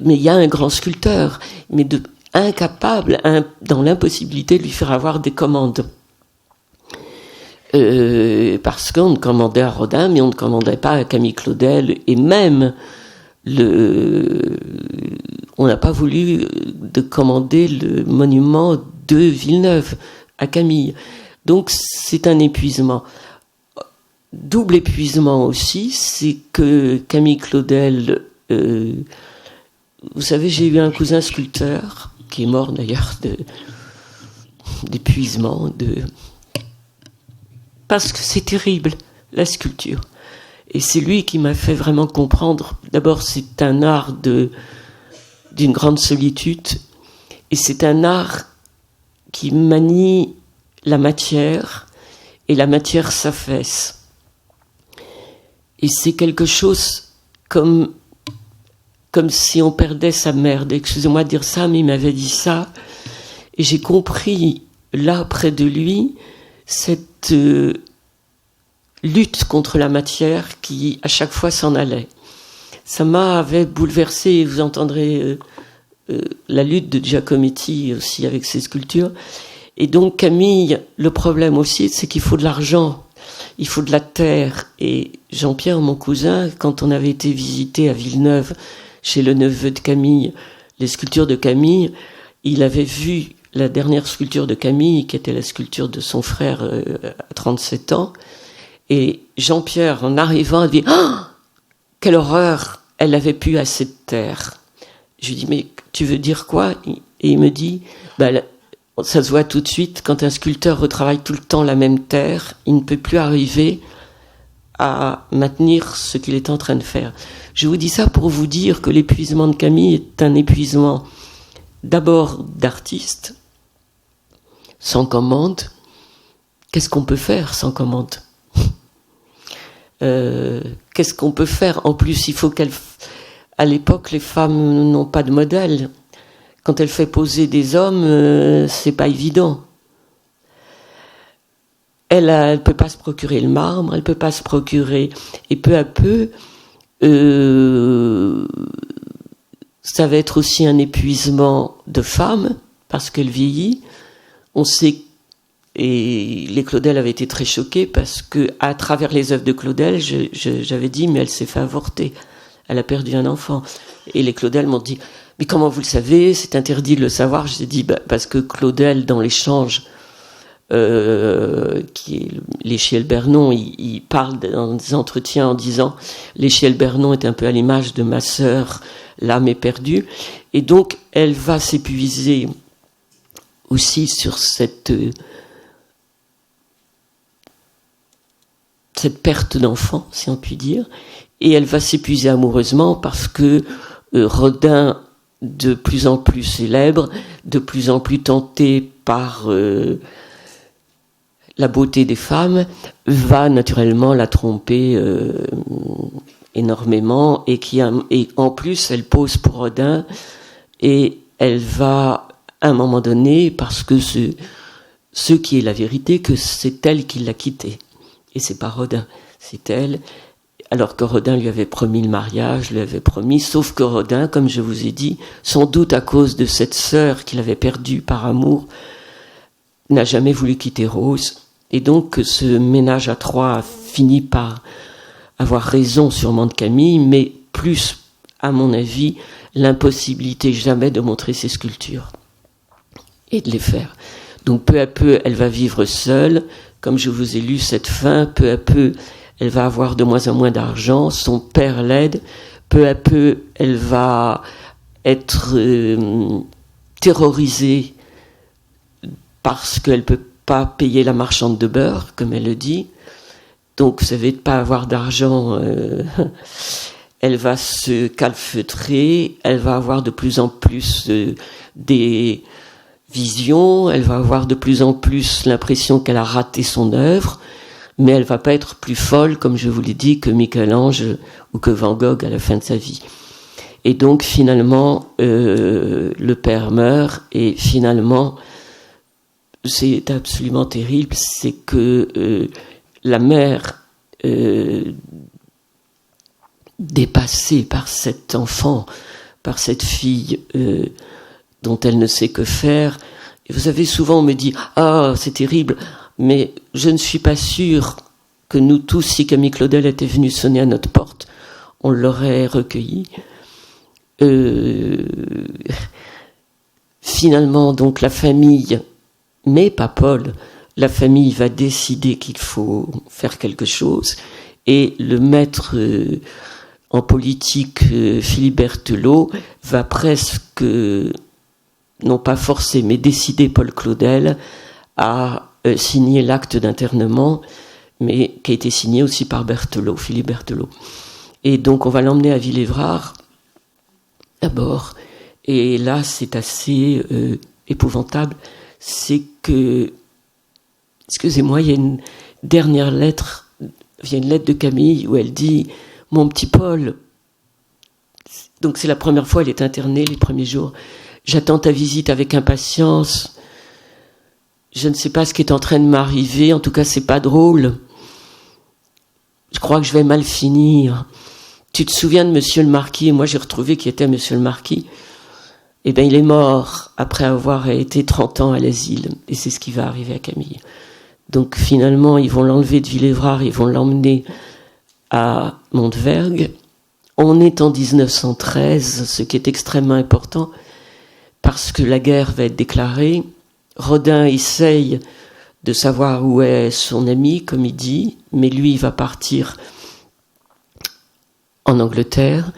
mais il y a un grand sculpteur, mais incapable, dans l'impossibilité de lui faire avoir des commandes. Parce qu'on ne commandait à Rodin, mais on ne commandait pas à Camille Claudel, et même on n'a pas voulu de commander le monument de Villeneuve à Camille. Donc c'est un épuisement. Double épuisement aussi, c'est que Camille Claudel, vous savez, j'ai eu un cousin sculpteur, qui est mort d'ailleurs d'épuisement, parce que c'est terrible, la sculpture. Et c'est lui qui m'a fait vraiment comprendre. D'abord, c'est un art d'une grande solitude, et c'est un art qui manie la matière, et la matière s'affaisse. Et c'est quelque chose comme si on perdait sa mère. Excusez-moi de dire ça, mais il m'avait dit ça. Et j'ai compris, là, près de lui, cette lutte contre la matière qui, à chaque fois, s'en allait. Ça m'avait bouleversé, et vous entendrez la lutte de Giacometti aussi avec ses sculptures. Et donc, Camille, le problème aussi, c'est qu'il faut de l'argent, il faut de la terre. Et Jean-Pierre, mon cousin, quand on avait été visiter à Villeneuve, chez le neveu de Camille, les sculptures de Camille, il avait vu la dernière sculpture de Camille, qui était la sculpture de son frère à 37 ans. Et Jean-Pierre, en arrivant, a dit « Oh, quelle horreur, elle avait plus assez de terre !» Je lui dis « Mais tu veux dire quoi ?» Et il me dit « Ça se voit tout de suite, quand un sculpteur retravaille tout le temps la même terre, il ne peut plus arriver à maintenir ce qu'il est en train de faire. » Je vous dis ça pour vous dire que l'épuisement de Camille est un épuisement d'abord d'artiste, sans commande. Qu'est-ce qu'on peut faire sans commande ? Qu'est-ce qu'on peut faire ? En plus, il faut à l'époque, les femmes n'ont pas de modèle. Quand elle fait poser des hommes, c'est pas évident. Elle peut pas se procurer le marbre, elle peut pas se procurer. Et peu à peu, ça va être aussi un épuisement de femme, parce qu'elle vieillit. On sait, et les Claudel avaient été très choqués, parce que à travers les œuvres de Claudel, j'avais dit, mais elle s'est fait avorter. Elle a perdu un enfant. Et les Claudel m'ont dit, mais comment vous le savez ? C'est interdit de le savoir. J'ai dit, parce que Claudel, dans l'échange, qui est l'Échielle-Bernon, il parle dans des entretiens en disant l'Échielle-Bernon est un peu à l'image de ma sœur, l'âme est perdue, et donc elle va s'épuiser aussi sur cette perte d'enfant, si on peut dire, et elle va s'épuiser amoureusement parce que Rodin, de plus en plus célèbre, de plus en plus tenté par la beauté des femmes, va naturellement la tromper énormément, et en plus elle pose pour Rodin, et elle va à un moment donné, parce que ce qui est la vérité, que c'est elle qui l'a quitté, et c'est pas Rodin, c'est elle, alors que Rodin lui avait promis le mariage, lui avait promis, sauf que Rodin, comme je vous ai dit, sans doute à cause de cette sœur qu'il avait perdue par amour, n'a jamais voulu quitter Rose. Et donc ce ménage à trois a fini par avoir raison sûrement de Camille, mais plus, à mon avis, l'impossibilité jamais de montrer ses sculptures et de les faire. Donc peu à peu, elle va vivre seule. Comme je vous ai lu cette fin, peu à peu, elle va avoir de moins en moins d'argent. Son père l'aide. Peu à peu, elle va être terrorisée parce qu'elle peut pas payer la marchande de beurre, comme elle le dit. Donc, vous savez, de pas avoir d'argent, elle va se calfeutrer, elle va avoir de plus en plus des visions, elle va avoir de plus en plus l'impression qu'elle a raté son œuvre, mais elle va pas être plus folle, comme je vous l'ai dit, que Michel-Ange ou que Van Gogh à la fin de sa vie. Et donc, finalement, le père meurt, et finalement, c'est absolument terrible, c'est que la mère, dépassée par cet enfant, par cette fille dont elle ne sait que faire, et vous savez, souvent on me dit « Ah, c'est terrible », mais je ne suis pas sûre que nous tous, si Camille Claudel était venu sonner à notre porte, on l'aurait recueilli. Finalement, donc, la famille, mais pas Paul, la famille va décider qu'il faut faire quelque chose, et le maître en politique, Philippe Berthelot, va presque, non pas forcer, mais décider Paul Claudel à signer l'acte d'internement, mais qui a été signé aussi par Berthelot, Philippe Berthelot. Et donc on va l'emmener à Villévrard, d'abord, et là c'est assez épouvantable, c'est que, excusez-moi, il y a une dernière lettre, il y a une lettre de Camille où elle dit « Mon petit Paul », donc c'est la première fois, elle est internée les premiers jours, « J'attends ta visite avec impatience, je ne sais pas ce qui est en train de m'arriver, en tout cas c'est pas drôle, je crois que je vais mal finir. Tu te souviens de Monsieur le Marquis ?» Et moi j'ai retrouvé qui était Monsieur le Marquis. Eh bien, il est mort après avoir été 30 ans à l'asile. Et c'est ce qui va arriver à Camille. Donc, finalement, ils vont l'enlever de Villévrard, ils vont l'emmener à Montevergue. On est en 1913, ce qui est extrêmement important, parce que la guerre va être déclarée. Rodin essaye de savoir où est son ami, comme il dit, mais lui, il va partir en Angleterre.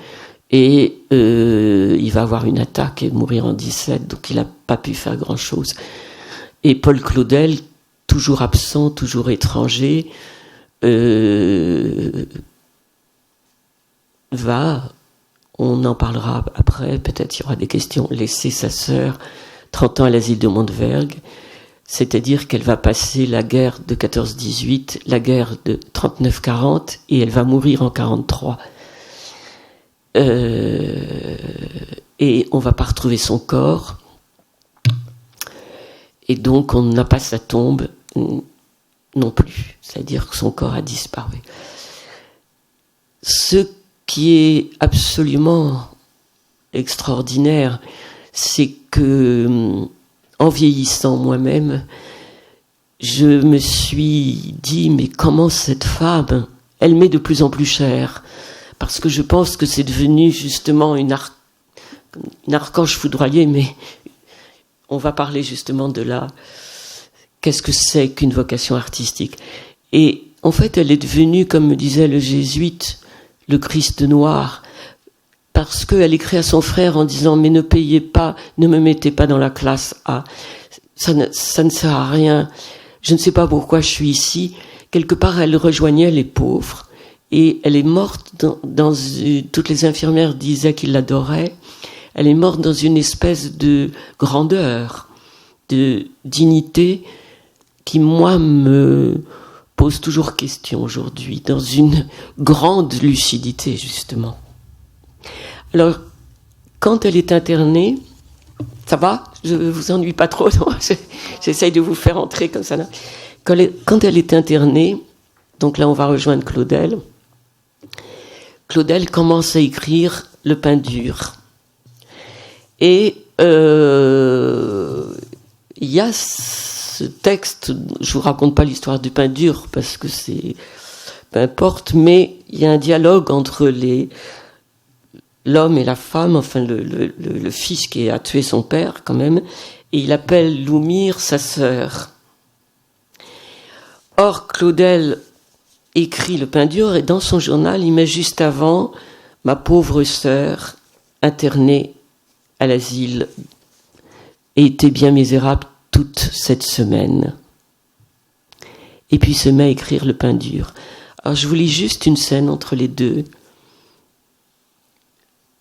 Et il va avoir une attaque et mourir en 17, donc il n'a pas pu faire grand-chose. Et Paul Claudel, toujours absent, toujours étranger, va, on en parlera après, peut-être il y aura des questions, laisser sa sœur 30 ans à l'asile de Montevergue, c'est-à-dire qu'elle va passer la guerre de 14-18, la guerre de 39-40, et elle va mourir en 43. Et on ne va pas retrouver son corps, et donc on n'a pas sa tombe non plus, c'est-à-dire que son corps a disparu. Ce qui est absolument extraordinaire, c'est que, en vieillissant moi-même, je me suis dit, mais comment cette femme, elle m'est de plus en plus chère, parce que je pense que c'est devenu justement une archange foudroyée, mais on va parler justement de là. Qu'est-ce que c'est qu'une vocation artistique? Et en fait, elle est devenue, comme me disait le jésuite, le Christ noir, parce qu'elle écrit à son frère en disant « Mais ne payez pas, ne me mettez pas dans la classe A. Ça ne sert à rien. Je ne sais pas pourquoi je suis ici. » Quelque part, elle rejoignait les pauvres. Et elle est morte toutes les infirmières disaient qu'ils l'adoraient. Elle est morte dans une espèce de grandeur, de dignité qui, moi, me pose toujours question aujourd'hui, dans une grande lucidité, justement. Alors, quand elle est internée, ça va? Je vous ennuie pas trop, non? J'essaye de vous faire entrer comme ça. Là. Quand elle est internée, donc là on va rejoindre Claudel. Claudel commence à écrire Le pain dur. Et il y a ce texte, je vous raconte pas l'histoire du pain dur parce que c'est peu importe, mais il y a un dialogue entre l'homme et la femme, enfin le fils qui a tué son père quand même, et il appelle Loumire sa sœur. Or Claudel écrit Le pain dur et dans son journal il met juste avant « Ma pauvre sœur internée à l'asile et était bien misérable toute cette semaine ». et puis se met à écrire le pain dur. Alors je vous lis juste une scène entre les deux.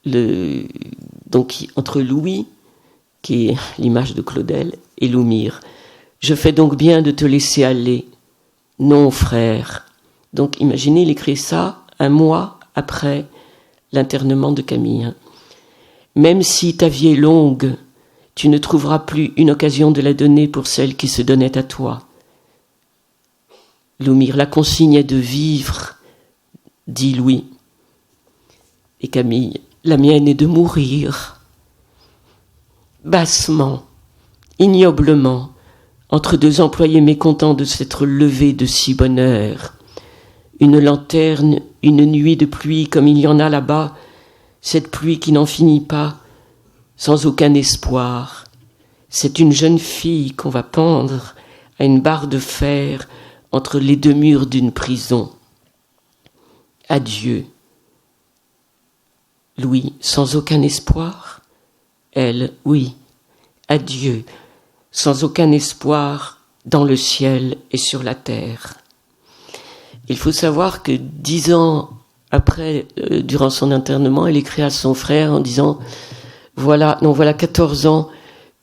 Donc entre Louis, qui est l'image de Claudel, et Loumire. Je fais donc bien de te laisser aller. Non, frère. Donc imaginez, il écrit ça un mois après l'internement de Camille. Même si ta vie est longue, tu ne trouveras plus une occasion de la donner pour celle qui se donnait à toi. Loumire, la consigne est de vivre, dit Louis. Et Camille, la mienne est de mourir. Bassement, ignoblement, entre deux employés mécontents de s'être levés de si bonne heure. Une lanterne, une nuit de pluie comme il y en a là-bas, cette pluie qui n'en finit pas, sans aucun espoir. C'est une jeune fille qu'on va pendre à une barre de fer entre les deux murs d'une prison. Adieu. Louis, sans aucun espoir? Elle, oui. Adieu, sans aucun espoir dans le ciel et sur la terre. Il faut savoir que 10 ans après, durant son internement, elle écrit à son frère en disant voilà 14 ans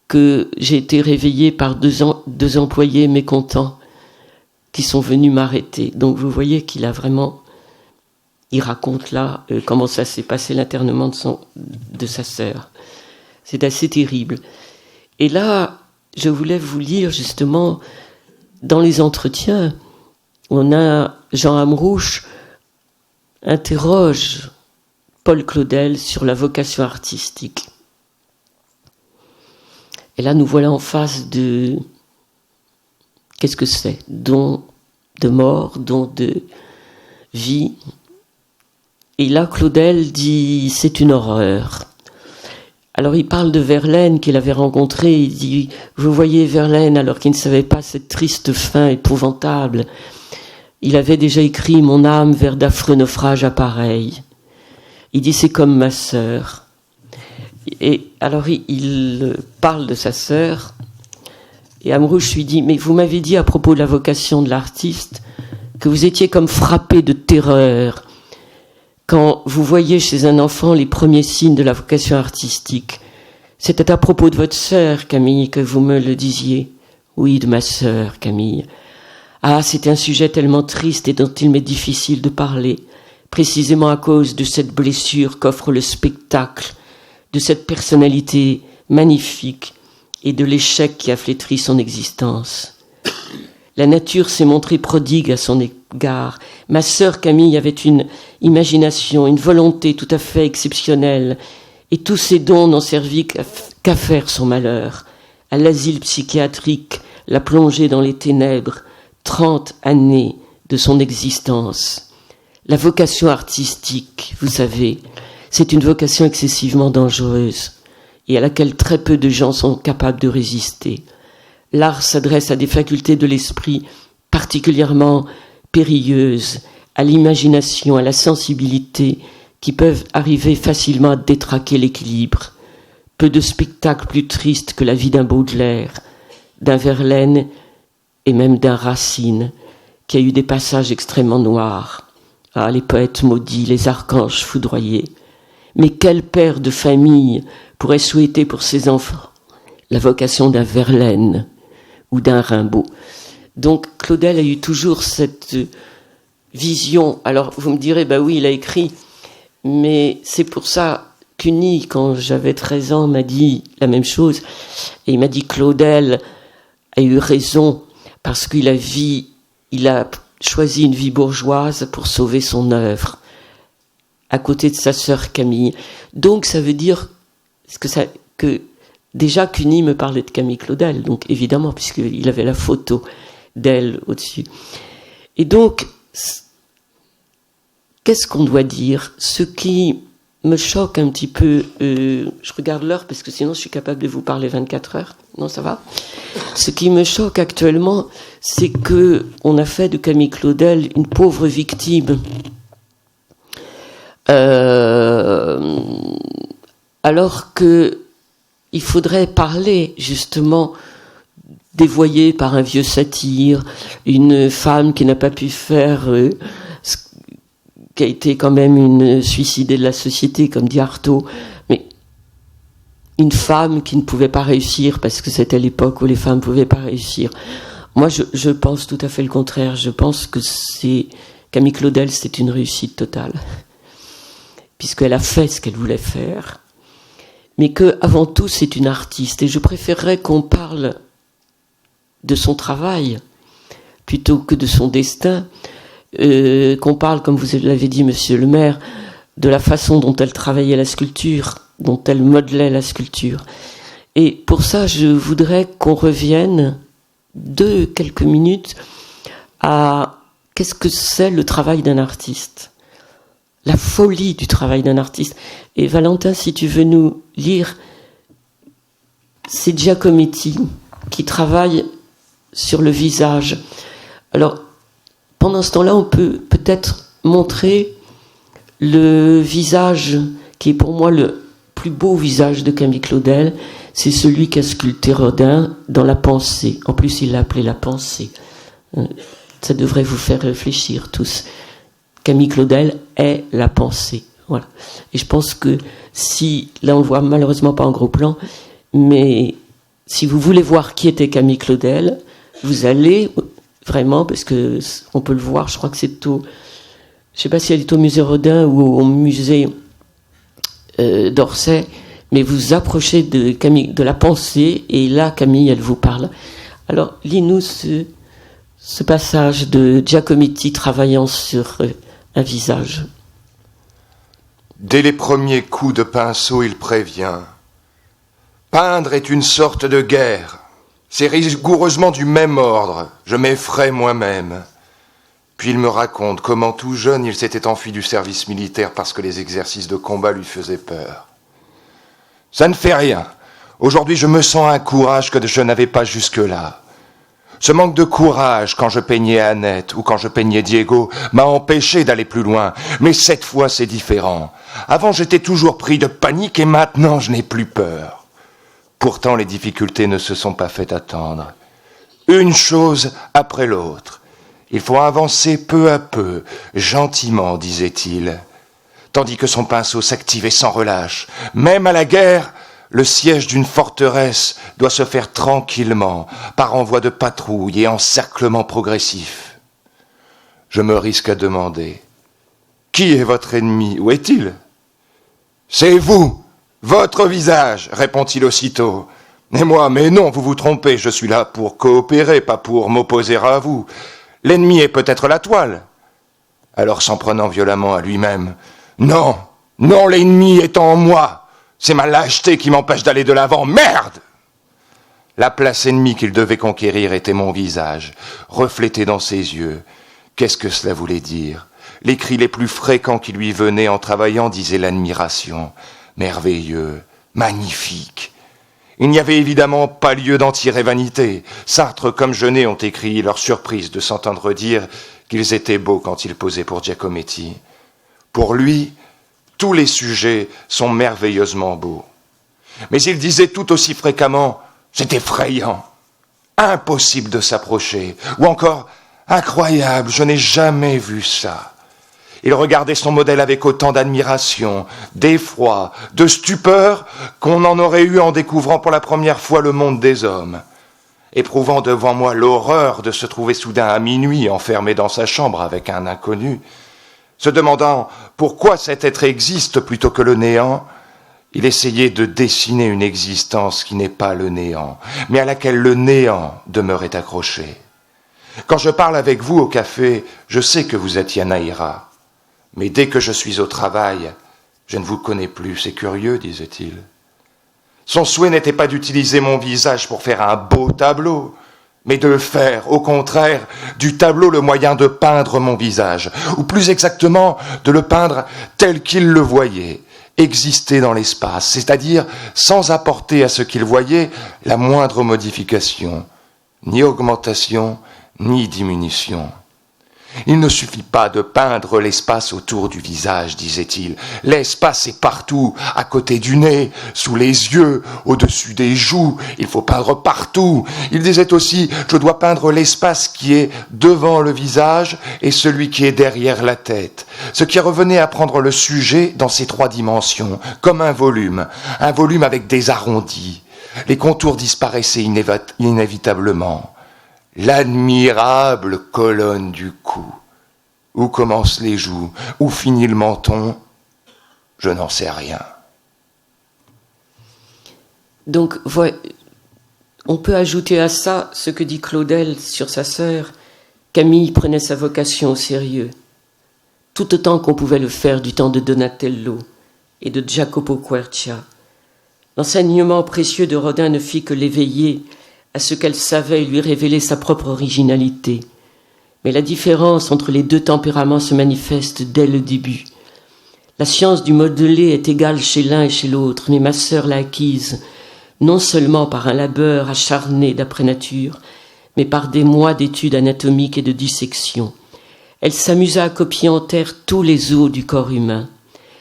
que j'ai été réveillée par deux employés mécontents qui sont venus m'arrêter. Donc vous voyez qu'il a vraiment... Il raconte là comment ça s'est passé l'internement de sa sœur. C'est assez terrible. Et là, je voulais vous lire justement, dans les entretiens, on a Jean Amrouche interroge Paul Claudel sur la vocation artistique. Et là, nous voilà en face de... Qu'est-ce que c'est? Don de mort, don de vie. Et là, Claudel dit, c'est une horreur. Alors, il parle de Verlaine qu'il avait rencontré. Il dit, vous voyez Verlaine, alors qu'il ne savait pas cette triste fin épouvantable. Il avait déjà écrit « Mon âme vers d'affreux naufrages appareils ». Il dit « C'est comme ma sœur ». Et alors, il parle de sa sœur. Et Amrouche lui dit « Mais vous m'avez dit à propos de la vocation de l'artiste que vous étiez comme frappé de terreur quand vous voyez chez un enfant les premiers signes de la vocation artistique. C'était à propos de votre sœur, Camille, que vous me le disiez. »« Oui, de ma sœur, Camille. » Ah, c'est un sujet tellement triste et dont il m'est difficile de parler, précisément à cause de cette blessure qu'offre le spectacle, de cette personnalité magnifique et de l'échec qui a flétri son existence. La nature s'est montrée prodigue à son égard. Ma sœur Camille avait une imagination, une volonté tout à fait exceptionnelle, et tous ses dons n'ont servi qu'à faire son malheur. À l'asile psychiatrique, la plonger dans les ténèbres, 30 années de son existence. La vocation artistique, vous savez, c'est une vocation excessivement dangereuse et à laquelle très peu de gens sont capables de résister. L'art s'adresse à des facultés de l'esprit particulièrement périlleuses, à l'imagination, à la sensibilité, qui peuvent arriver facilement à détraquer l'équilibre. Peu de spectacles plus tristes que la vie d'un Baudelaire, d'un Verlaine et même d'un Racine, qui a eu des passages extrêmement noirs. Ah, les poètes maudits, les archanges foudroyés. Mais quel père de famille pourrait souhaiter pour ses enfants la vocation d'un Verlaine ou d'un Rimbaud? Donc Claudel a eu toujours cette vision. Alors vous me direz, bah oui, il a écrit, mais c'est pour ça qu'Uni, quand j'avais 13 ans, m'a dit la même chose. Et il m'a dit, Claudel a eu raison, parce qu'il a choisi une vie bourgeoise pour sauver son œuvre, à côté de sa sœur Camille. Donc ça veut dire que déjà Cuny me parlait de Camille Claudel, donc évidemment, puisqu'il avait la photo d'elle au-dessus. Et donc, qu'est-ce qu'on doit dire? Ce qui me choque un petit peu, je regarde l'heure parce que sinon je suis capable de vous parler 24 heures. Non, ça va? Ce qui me choque actuellement, c'est que on a fait de Camille Claudel une pauvre victime. Alors que il faudrait parler justement dévoyée par un vieux satyre, une femme qui n'a pas pu faire, qui a été quand même une suicidée de la société, comme dit Artaud, mais une femme qui ne pouvait pas réussir, parce que c'était l'époque où les femmes ne pouvaient pas réussir. Moi, je pense tout à fait le contraire. Je pense que Camille Claudel, c'est une réussite totale, puisqu'elle a fait ce qu'elle voulait faire, mais qu'avant tout, c'est une artiste. Et je préférerais qu'on parle de son travail plutôt que de son destin, qu'on parle, comme vous l'avez dit, monsieur le maire, de la façon dont elle travaillait la sculpture, dont elle modelait la sculpture. Et pour ça, je voudrais qu'on revienne quelques minutes à qu'est-ce que c'est le travail d'un artiste, la folie du travail d'un artiste. Et Valentin, si tu veux nous lire, c'est Giacometti qui travaille sur le visage. Alors, pendant ce temps-là, on peut peut-être montrer le visage qui est pour moi le plus beau visage de Camille Claudel. C'est celui qu'a sculpté Rodin dans La Pensée. En plus, il l'a appelé La Pensée. Ça devrait vous faire réfléchir tous. Camille Claudel est la pensée. Voilà. Et je pense que là on le voit malheureusement pas en gros plan, mais si vous voulez voir qui était Camille Claudel, vous allez vraiment, parce que on peut le voir, je crois que c'est je sais pas si elle est au musée Rodin ou au musée d'Orsay, mais vous approchez de la pensée, et là Camille, elle vous parle. Alors lis-nous ce passage de Giacometti travaillant sur un visage. Dès les premiers coups de pinceau, il prévient. Peindre est une sorte de guerre. C'est rigoureusement du même ordre. Je m'effraie moi-même. Puis il me raconte comment tout jeune il s'était enfui du service militaire parce que les exercices de combat lui faisaient peur. Ça ne fait rien. Aujourd'hui, je me sens un courage que je n'avais pas jusque-là. Ce manque de courage quand je peignais Annette ou quand je peignais Diego m'a empêché d'aller plus loin. Mais cette fois, c'est différent. Avant, j'étais toujours pris de panique et maintenant, je n'ai plus peur. Pourtant, les difficultés ne se sont pas fait attendre. Une chose après l'autre. Il faut avancer peu à peu, gentiment, disait-il. Tandis que son pinceau s'activait sans relâche. Même à la guerre, le siège d'une forteresse doit se faire tranquillement, par envoi de patrouilles et encerclement progressif. Je me risque à demander, qui est votre ennemi? Où est-il? C'est vous, votre visage, répond-il aussitôt. Et moi, mais non, vous vous trompez, je suis là pour coopérer, pas pour m'opposer à vous. L'ennemi est peut-être la toile. Alors s'en prenant violemment à lui-même, non, l'ennemi est en moi. C'est ma lâcheté qui m'empêche d'aller de l'avant. Merde! La place ennemie qu'il devait conquérir était mon visage, reflété dans ses yeux. Qu'est-ce que cela voulait dire? Les cris les plus fréquents qui lui venaient en travaillant disaient l'admiration. Merveilleux, magnifique. Il n'y avait évidemment pas lieu d'en tirer vanité. Sartre comme Genet ont écrit leur surprise de s'entendre dire qu'ils étaient beaux quand ils posaient pour Giacometti. Pour lui, tous les sujets sont merveilleusement beaux. Mais il disait tout aussi fréquemment « c'est effrayant, impossible de s'approcher » ou encore « incroyable, je n'ai jamais vu ça ». Il regardait son modèle avec autant d'admiration, d'effroi, de stupeur qu'on en aurait eu en découvrant pour la première fois le monde des hommes. Éprouvant devant moi l'horreur de se trouver soudain à minuit enfermé dans sa chambre avec un inconnu, se demandant pourquoi cet être existe plutôt que le néant, il essayait de dessiner une existence qui n'est pas le néant, mais à laquelle le néant demeurait accroché. Quand je parle avec vous au café, je sais que vous êtes Yanaïra. Mais dès que je suis au travail, je ne vous connais plus, c'est curieux, disait-il. Son souhait n'était pas d'utiliser mon visage pour faire un beau tableau, mais de faire, au contraire, du tableau le moyen de peindre mon visage, ou plus exactement, de le peindre tel qu'il le voyait, exister dans l'espace, c'est-à-dire sans apporter à ce qu'il voyait la moindre modification, ni augmentation, ni diminution. Il ne suffit pas de peindre l'espace autour du visage, disait-il. L'espace est partout, à côté du nez, sous les yeux, au-dessus des joues. Il faut peindre partout. Il disait aussi, je dois peindre l'espace qui est devant le visage et celui qui est derrière la tête. Ce qui revenait à prendre le sujet dans ses 3 dimensions, comme un volume avec des arrondis. Les contours disparaissaient inévitablement. L'admirable colonne du cou. Où commencent les joues? Où finit le menton? Je n'en sais rien. Donc, on peut ajouter à ça ce que dit Claudel sur sa sœur. Camille prenait sa vocation au sérieux, tout autant qu'on pouvait le faire du temps de Donatello et de Jacopo Quercia. L'enseignement précieux de Rodin ne fit que l'éveiller à ce qu'elle savait et lui révéler sa propre originalité. Mais la différence entre les 2 tempéraments se manifeste dès le début. La science du modelé est égale chez l'un et chez l'autre, mais ma sœur l'a acquise, non seulement par un labeur acharné d'après nature, mais par des mois d'études anatomiques et de dissection. Elle s'amusa à copier en terre tous les os du corps humain.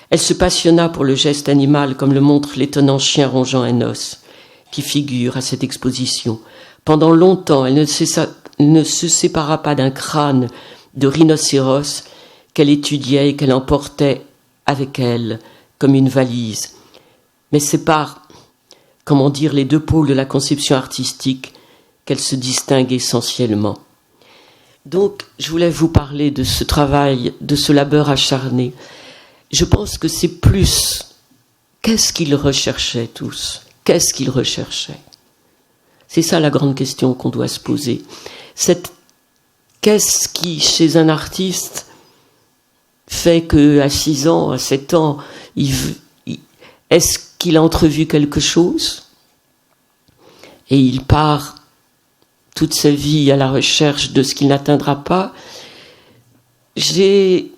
Elle se passionna pour le geste animal, comme le montre l'étonnant chien rongeant un os, qui figure à cette exposition. Pendant longtemps, elle ne se sépara pas d'un crâne de rhinocéros qu'elle étudiait et qu'elle emportait avec elle comme une valise. Mais c'est par, comment dire, les 2 pôles de la conception artistique qu'elle se distingue essentiellement. Donc, je voulais vous parler de ce travail, de ce labeur acharné. Je pense que c'est plus, qu'est-ce qu'ils recherchaient tous? Qu'est-ce qu'ils recherchaient? C'est ça la grande question qu'on doit se poser. Qu'est-ce qui, chez un artiste, fait qu'à 6 ans, à 7 ans, est-ce qu'il a entrevu quelque chose? Et il part toute sa vie à la recherche de ce qu'il n'atteindra pas. J'ai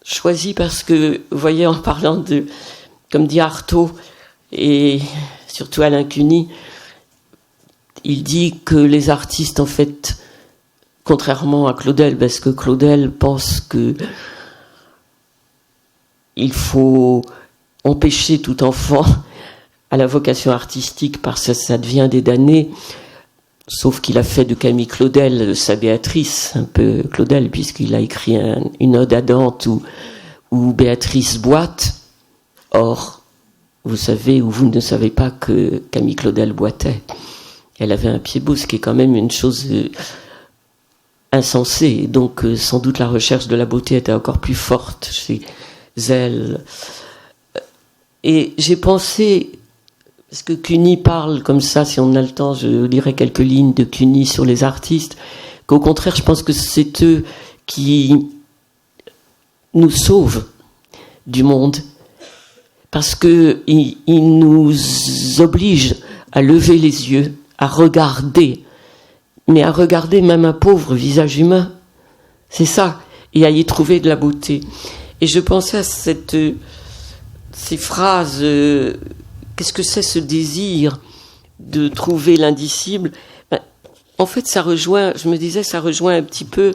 choisi parce que, vous voyez, en parlant de, comme dit Artaud, et surtout Alain Cuny, il dit que les artistes, en fait, contrairement à Claudel, parce que Claudel pense que il faut empêcher tout enfant à la vocation artistique parce que ça devient des damnés, sauf qu'il a fait de Camille Claudel sa Béatrice, un peu Claudel, puisqu'il a écrit une ode à Dante où Béatrice boite. Or, vous savez ou vous ne savez pas que Camille Claudel boitait. Elle avait un pied-beau, ce qui est quand même une chose insensée. Donc, sans doute, la recherche de la beauté était encore plus forte chez elle. Et j'ai pensé, parce que Cuny parle comme ça, si on a le temps, je lirai quelques lignes de Cuny sur les artistes, qu'au contraire, je pense que c'est eux qui nous sauvent du monde, parce qu'ils nous obligent à lever les yeux, à regarder, mais à regarder même un pauvre visage humain, c'est ça, et à y trouver de la beauté. Et je pensais à ces phrases, qu'est-ce que c'est ce désir de trouver l'indicible? En fait, ça rejoint, je me disais, ça rejoint un petit peu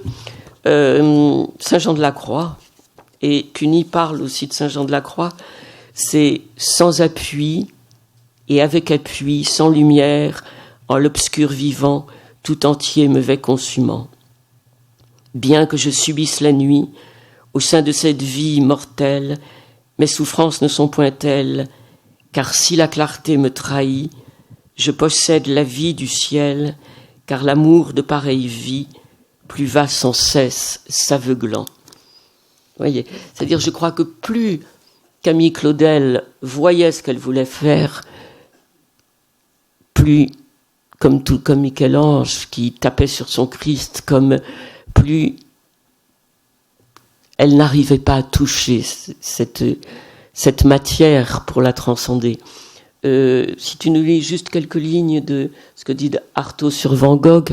Saint Jean de la Croix, et Cuny parle aussi de Saint Jean de la Croix, c'est sans appui et avec appui, sans lumière, en l'obscur vivant, tout entier me vais consumant. Bien que je subisse la nuit, au sein de cette vie mortelle, mes souffrances ne sont point telles, car si la clarté me trahit, je possède la vie du ciel, car l'amour de pareille vie plus va sans cesse s'aveuglant. Vous voyez, c'est-à-dire, je crois que plus Camille Claudel voyait ce qu'elle voulait faire, plus, comme Michel-Ange qui tapait sur son Christ, plus elle n'arrivait pas à toucher cette matière pour la transcender. Si tu nous lis juste quelques lignes de ce que dit Artaud sur Van Gogh,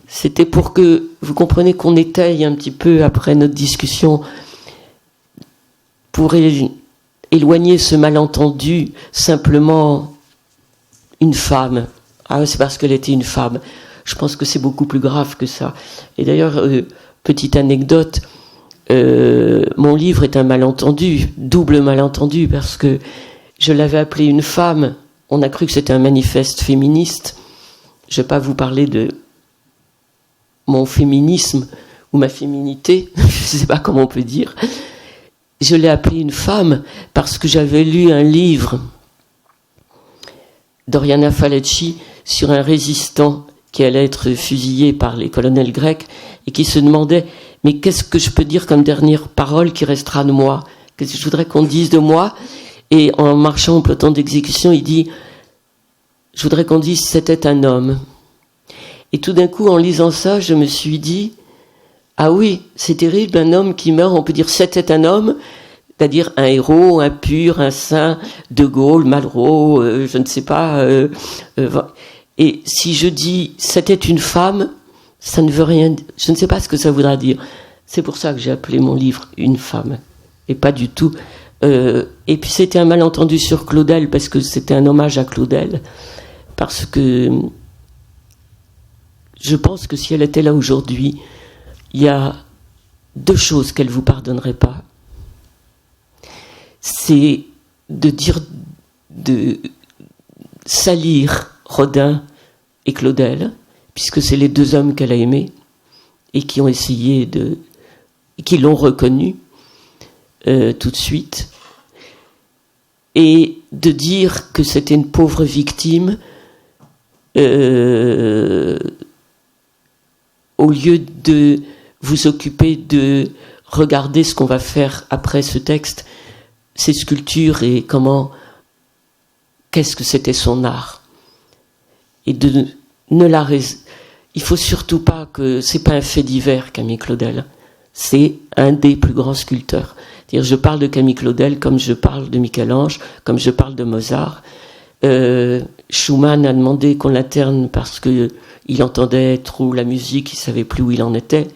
c'était pour que vous compreniez qu'on étaye un petit peu après notre discussion pour éloigner ce malentendu, simplement une femme. Ah, c'est parce qu'elle était une femme. Je pense que c'est beaucoup plus grave que ça. Et d'ailleurs, petite anecdote, mon livre est un malentendu, double malentendu, parce que je l'avais appelé une femme. On a cru que c'était un manifeste féministe. Je ne vais pas vous parler de mon féminisme ou ma féminité, je ne sais pas comment on peut dire. Je l'ai appelée une femme parce que j'avais lu un livre d'Oriana Fallaci sur un résistant qui allait être fusillé par les colonels grecs et qui se demandait « Mais qu'est-ce que je peux dire comme dernière parole qui restera de moi ? Qu'est-ce que je voudrais qu'on dise de moi ?» Et en marchant au peloton d'exécution, il dit « Je voudrais qu'on dise « C'était un homme ». Et tout d'un coup, en lisant ça, je me suis dit « Ah oui, c'est terrible, un homme qui meurt, on peut dire « C'était un homme », c'est-à-dire un héros, un pur, un saint, De Gaulle, Malraux, je ne sais pas. Et si je dis « C'était une femme », ça ne veut rien dire. Je ne sais pas ce que ça voudra dire. C'est pour ça que j'ai appelé mon livre « Une femme », et pas du tout... et puis c'était un malentendu sur Claudel, parce que c'était un hommage à Claudel, parce que je pense que si elle était là aujourd'hui, il y a deux choses qu'elle ne vous pardonnerait pas. C'est de salir Rodin et Claudel, puisque c'est les deux hommes qu'elle a aimés, et qui ont essayé qui l'ont reconnu tout de suite, et de dire que c'était une pauvre victime au lieu de vous occuper de regarder ce qu'on va faire après ce texte, ces sculptures et qu'est-ce que c'était son art, et de ne la il faut surtout pas que c'est pas un fait divers, Camille Claudel, c'est un des plus grands sculpteurs. C'est-à-dire, je parle de Camille Claudel comme je parle de Michel-Ange, comme je parle de Mozart. Schumann a demandé qu'on l'interne parce qu'il entendait trop la musique, il savait plus où il en était.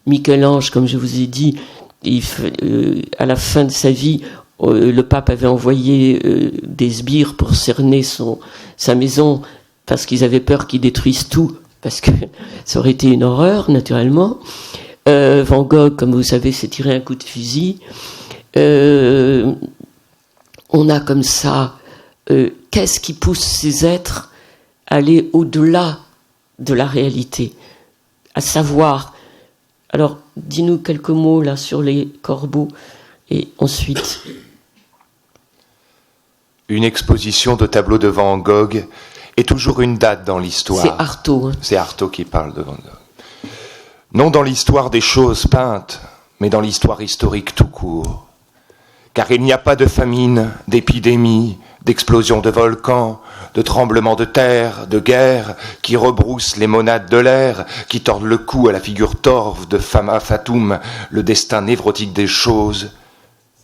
Michel-Ange, comme je vous ai dit, à la fin de sa vie, le pape avait envoyé des sbires pour cerner sa maison parce qu'ils avaient peur qu'il détruise tout, parce que ça aurait été une horreur, naturellement. Van Gogh, comme vous savez, s'est tiré un coup de fusil. On a comme ça, qu'est-ce qui pousse ces êtres à aller au-delà de la réalité, à savoir. Alors, dis-nous quelques mots là sur les corbeaux, et ensuite. Une exposition de tableaux de Van Gogh est toujours une date dans l'histoire. C'est Artaud. Hein. C'est Artaud qui parle de Van Gogh. Non dans l'histoire des choses peintes, mais dans l'histoire historique tout court. Car il n'y a pas de famine, d'épidémie, d'explosion de volcans, de tremblements de terre, de guerre, qui rebroussent les monades de l'air, qui tordent le cou à la figure torve de Fama Fatoum, le destin névrotique des choses,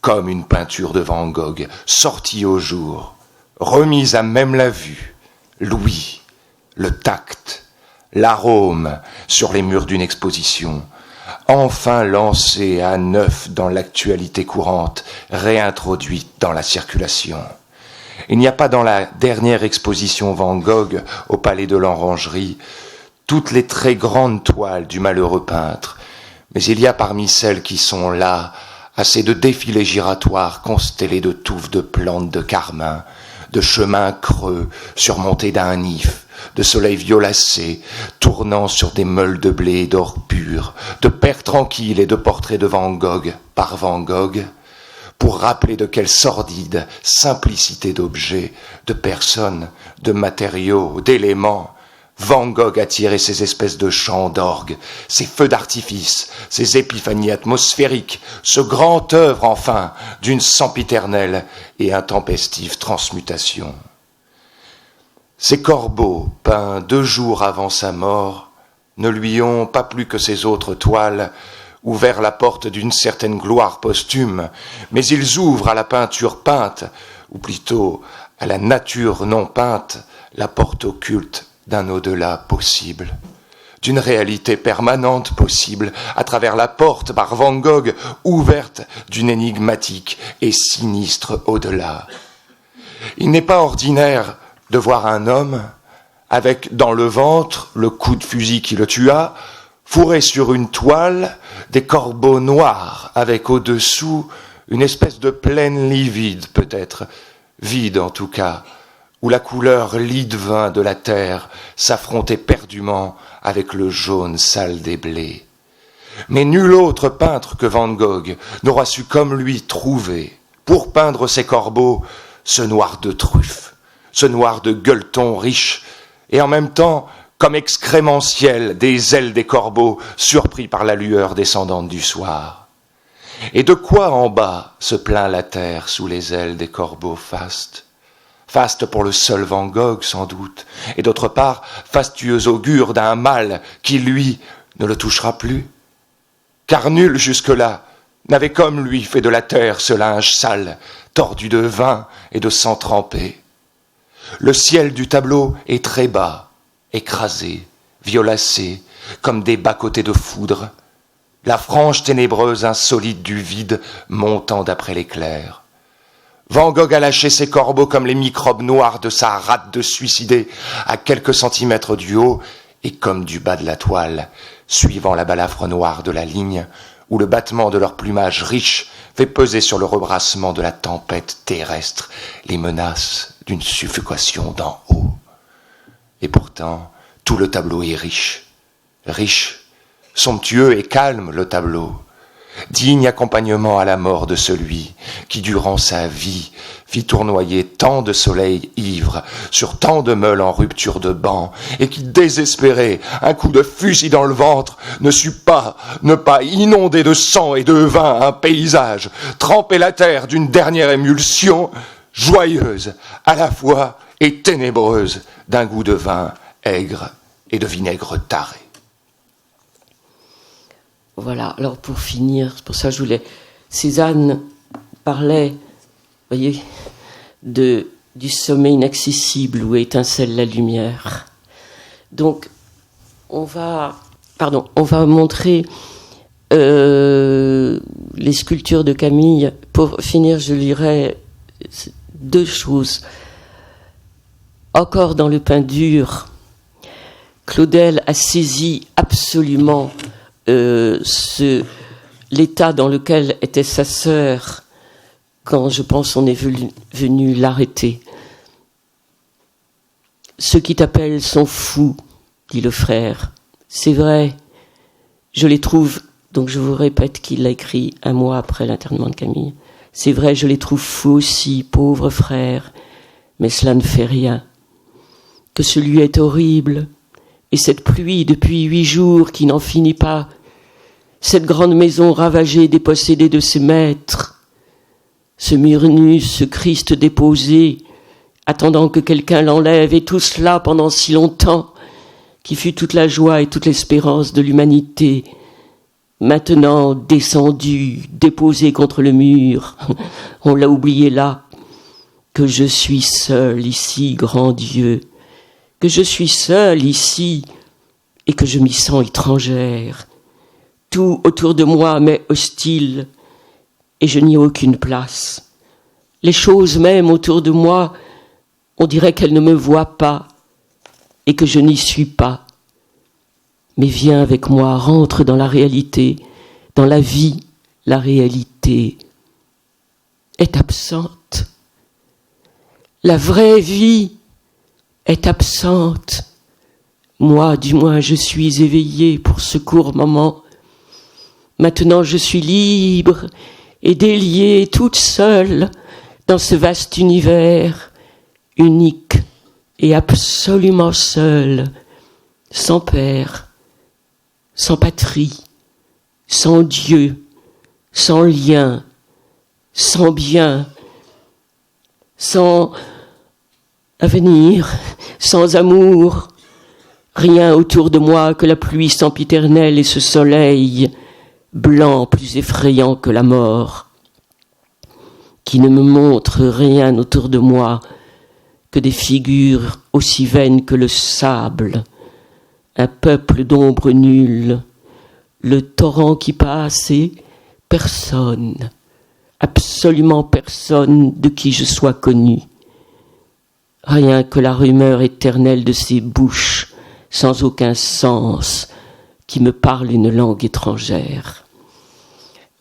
comme une peinture de Van Gogh, sortie au jour, remise à même la vue, l'ouïe, le tact, l'arôme sur les murs d'une exposition, enfin lancée à neuf dans l'actualité courante, réintroduite dans la circulation. Il n'y a pas dans la dernière exposition Van Gogh au Palais de l'Orangerie toutes les très grandes toiles du malheureux peintre, mais il y a parmi celles qui sont là assez de défilés giratoires constellés de touffes de plantes de carmin, de chemins creux surmontés d'un if, de soleils violacés, tournant sur des meules de blé et d'or pur, de pères tranquilles et de portraits de Van Gogh par Van Gogh, pour rappeler de quelle sordide simplicité d'objets, de personnes, de matériaux, d'éléments, Van Gogh a tiré ces espèces de chants d'orgue, ces feux d'artifice, ces épiphanies atmosphériques, ce grand œuvre enfin d'une sempiternelle et intempestive transmutation. Ces corbeaux, peints 2 jours avant sa mort, ne lui ont, pas plus que ces autres toiles, ouvert la porte d'une certaine gloire posthume, mais ils ouvrent à la peinture peinte, ou plutôt à la nature non peinte, la porte occulte d'un au-delà possible, d'une réalité permanente possible, à travers la porte par Van Gogh ouverte d'une énigmatique et sinistre au-delà. Il n'est pas ordinaire de voir un homme avec dans le ventre le coup de fusil qui le tua, fourrés sur une toile, des corbeaux noirs, avec au-dessous une espèce de plaine livide peut-être, vide en tout cas, où la couleur lit de vin de la terre s'affrontait perdument avec le jaune sale des blés. Mais nul autre peintre que Van Gogh n'aura su comme lui trouver, pour peindre ces corbeaux, ce noir de truffe, ce noir de gueuleton riche, et en même temps comme excrémentiel des ailes des corbeaux surpris par la lueur descendante du soir. Et de quoi en bas se plaint la terre sous les ailes des corbeaux fastes? Faste pour le seul Van Gogh sans doute, et d'autre part fastueux augure d'un mal qui, lui, ne le touchera plus. Car nul jusque-là n'avait comme lui fait de la terre ce linge sale, tordu de vin et de sang trempé. Le ciel du tableau est très bas, écrasé, violacé, comme des bas-côtés de foudre, la frange ténébreuse insolite du vide montant d'après l'éclair. Van Gogh a lâché ses corbeaux comme les microbes noirs de sa rate de suicidé à quelques centimètres du haut et comme du bas de la toile, suivant la balafre noire de la ligne, où le battement de leur plumage riche fait peser sur le rebrassement de la tempête terrestre les menaces d'une suffocation d'en haut. Et pourtant, tout le tableau est riche, somptueux et calme le tableau, digne accompagnement à la mort de celui qui, durant sa vie, fit tournoyer tant de soleils ivres sur tant de meules en rupture de banc, et qui, désespéré, un coup de fusil dans le ventre, ne sut pas ne pas inonder de sang et de vin un paysage, tremper la terre d'une dernière émulsion, joyeuse à la fois et ténébreuse d'un goût de vin aigre et de vinaigre taré. Voilà, alors pour finir, c'est pour ça que je voulais... Cézanne parlait, vous voyez, du sommet inaccessible où étincelle la lumière. Donc, on va montrer les sculptures de Camille. Pour finir, je lirai 2 choses. Encore dans le pain dur, Claudel a saisi absolument l'état dans lequel était sa sœur quand, je pense, on est venu l'arrêter. Ceux qui t'appellent sont fous, dit le frère. C'est vrai, je les trouve, donc je vous répète qu'il l'a écrit 1 mois après l'internement de Camille. C'est vrai, je les trouve fous aussi, pauvres frères, mais cela ne fait rien. Que celui est horrible, et cette pluie depuis 8 jours qui n'en finit pas, cette grande maison ravagée, dépossédée de ses maîtres, ce mur nu, ce Christ déposé, attendant que quelqu'un l'enlève, et tout cela pendant si longtemps, qui fut toute la joie et toute l'espérance de l'humanité, maintenant descendu, déposé contre le mur, on l'a oublié là, que je suis seul ici, grand Dieu, que je suis seule ici et que je m'y sens étrangère. Tout autour de moi m'est hostile et je n'y ai aucune place. Les choses même autour de moi, on dirait qu'elles ne me voient pas et que je n'y suis pas. Mais viens avec moi, rentre dans la réalité, dans la vie, la réalité est absente. La vraie vie est absente. Moi, du moins, je suis éveillée pour ce court moment. Maintenant, je suis libre et déliée, toute seule, dans ce vaste univers, unique et absolument seule, sans père, sans patrie, sans Dieu, sans lien, sans bien, sans avenir, sans amour, rien autour de moi que la pluie sempiternelle et ce soleil blanc plus effrayant que la mort, qui ne me montre rien autour de moi que des figures aussi vaines que le sable, un peuple d'ombres nulles, le torrent qui passe et personne, absolument personne de qui je sois connu. Rien que la rumeur éternelle de ces bouches, sans aucun sens, qui me parle une langue étrangère.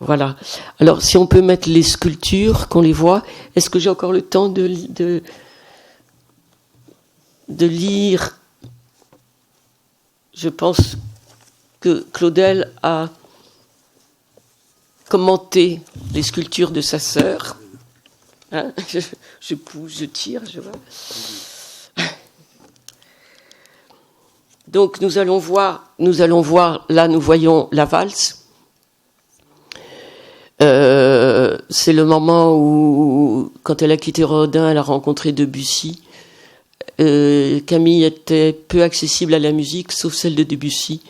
Voilà. Alors, si on peut mettre les sculptures, qu'on les voit, est-ce que j'ai encore le temps de lire? Je pense que Claudel a commenté les sculptures de sa sœur. Hein, je pousse, je tire, je vois. Donc nous allons voir, là nous voyons la valse. C'est le moment où, quand elle a quitté Rodin, elle a rencontré Debussy. Camille était peu accessible à la musique, sauf celle de Debussy.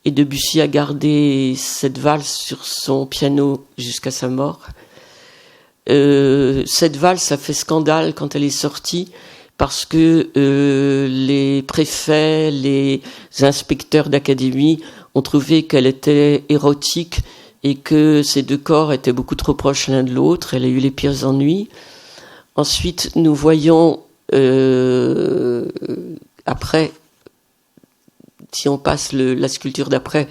Et Debussy a gardé cette valse sur son piano jusqu'à sa mort. Cette valse a fait scandale quand elle est sortie, parce que les préfets, les inspecteurs d'académie ont trouvé qu'elle était érotique et que ces deux corps étaient beaucoup trop proches l'un de l'autre. Elle a eu les pires ennuis. Ensuite, nous voyons, après, si on passe la sculpture d'après,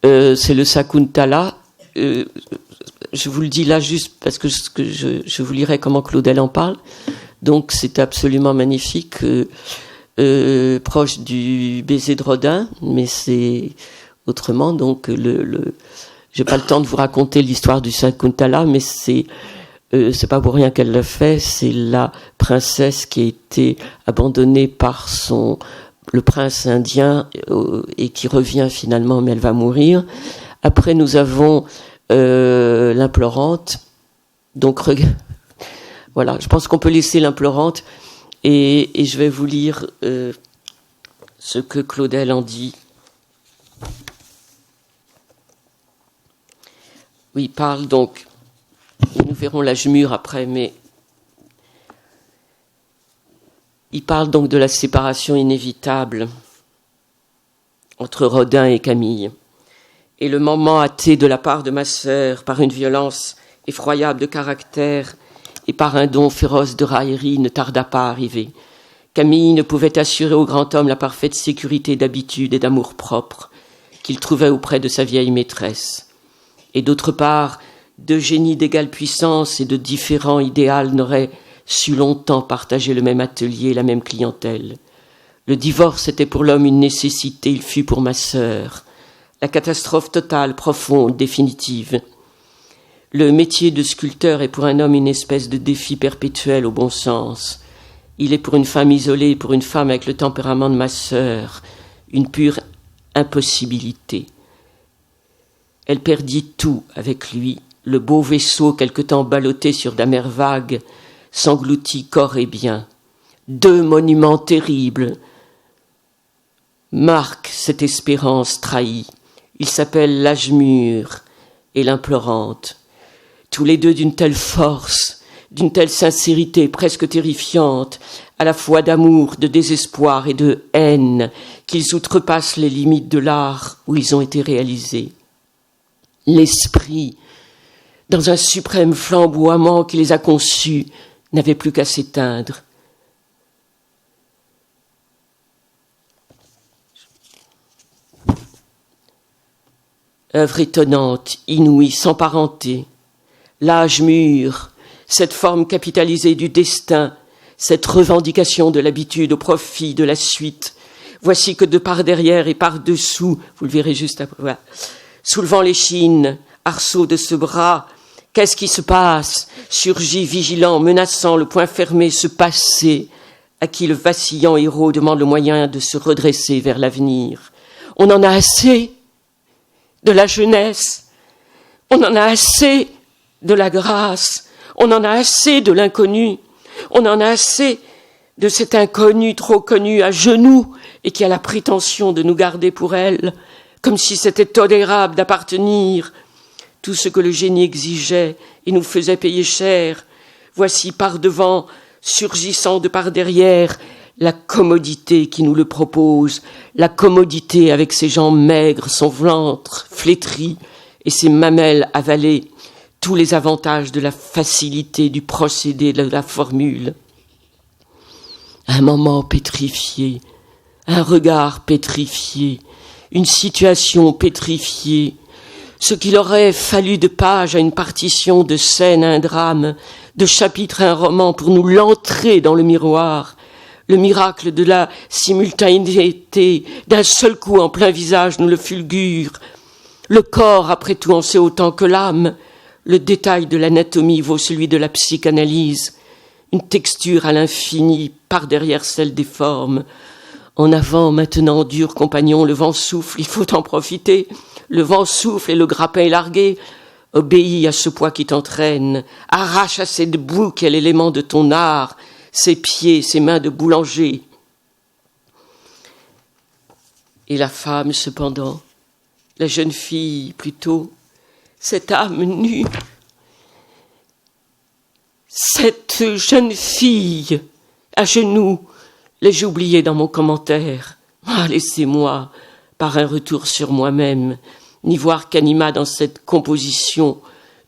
c'est le Sakuntala. Je vous le dis là juste parce que je vous lirai comment Claudel en parle. Donc c'est absolument magnifique, proche du baiser de Rodin, mais c'est autrement. Donc j'ai pas le temps de vous raconter l'histoire du Sakuntala, mais c'est pas pour rien qu'elle le fait. C'est la princesse qui a été abandonnée par le prince indien et qui revient finalement, mais elle va mourir. Après nous avons l'implorante. Donc voilà, je pense qu'on peut laisser l'implorante et je vais vous lire ce que Claudel en dit. Oui, il parle donc, nous verrons l'âge mûr après, mais il parle donc de la séparation inévitable entre Rodin et Camille. Et le moment hâté de la part de ma sœur par une violence effroyable de caractère et par un don féroce de raillerie ne tarda pas à arriver. Camille ne pouvait assurer au grand homme la parfaite sécurité d'habitude et d'amour-propre qu'il trouvait auprès de sa vieille maîtresse. Et d'autre part, deux génies d'égale puissance et de différents idéaux n'auraient su longtemps partager le même atelier, la même clientèle. Le divorce était pour l'homme une nécessité, il fut pour ma sœur la catastrophe totale, profonde, définitive. Le métier de sculpteur est pour un homme une espèce de défi perpétuel au bon sens. Il est pour une femme isolée, pour une femme avec le tempérament de ma sœur, une pure impossibilité. Elle perdit tout avec lui. Le beau vaisseau, quelque temps ballotté sur d'amères vagues, s'engloutit corps et biens. Deux monuments terribles marquent cette espérance trahie. Ils s'appellent l'âge mûr et l'implorante. Tous les deux d'une telle force, d'une telle sincérité presque terrifiante, à la fois d'amour, de désespoir et de haine, qu'ils outrepassent les limites de l'art où ils ont été réalisés. L'esprit, dans un suprême flamboiement qui les a conçus, n'avait plus qu'à s'éteindre. Œuvre étonnante, inouïe, sans parenté. L'âge mûr, cette forme capitalisée du destin, cette revendication de l'habitude au profit de la suite. Voici que de par derrière et par dessous, vous le verrez juste après, voilà, soulevant l'échine, arceau de ce bras, qu'est-ce qui se passe? Surgit vigilant, menaçant, le poing fermé, ce passé, à qui le vacillant héros demande le moyen de se redresser vers l'avenir. On en a assez de la jeunesse, on en a assez de la grâce, on en a assez de l'inconnu, on en a assez de cet inconnu trop connu à genoux et qui a la prétention de nous garder pour elle, comme si c'était tolérable d'appartenir. Tout ce que le génie exigeait et nous faisait payer cher, voici par devant, surgissant de par derrière, la commodité qui nous le propose, la commodité avec ses jambes maigres, son ventre flétri et ses mamelles avalées, tous les avantages de la facilité du procédé, de la formule. Un moment pétrifié, un regard pétrifié, une situation pétrifiée, ce qu'il aurait fallu de pages à une partition, de scène à un drame, de chapitre à un roman pour nous l'entrer dans le miroir, le miracle de la simultanéité, d'un seul coup en plein visage nous le fulgure. Le corps, après tout, en sait autant que l'âme. Le détail de l'anatomie vaut celui de la psychanalyse. Une texture à l'infini par derrière celle des formes. En avant, maintenant, dur compagnon, le vent souffle, il faut en profiter. Le vent souffle et le grappin est largué. Obéis à ce poids qui t'entraîne. Arrache à cette boue quel élément de ton art, ses pieds, ses mains de boulanger. Et la femme, cependant, la jeune fille, plutôt, cette âme nue, cette jeune fille, à genoux, l'ai-je oublié dans mon commentaire? Ah, laissez-moi, par un retour sur moi-même, n'y voir qu'anima dans cette composition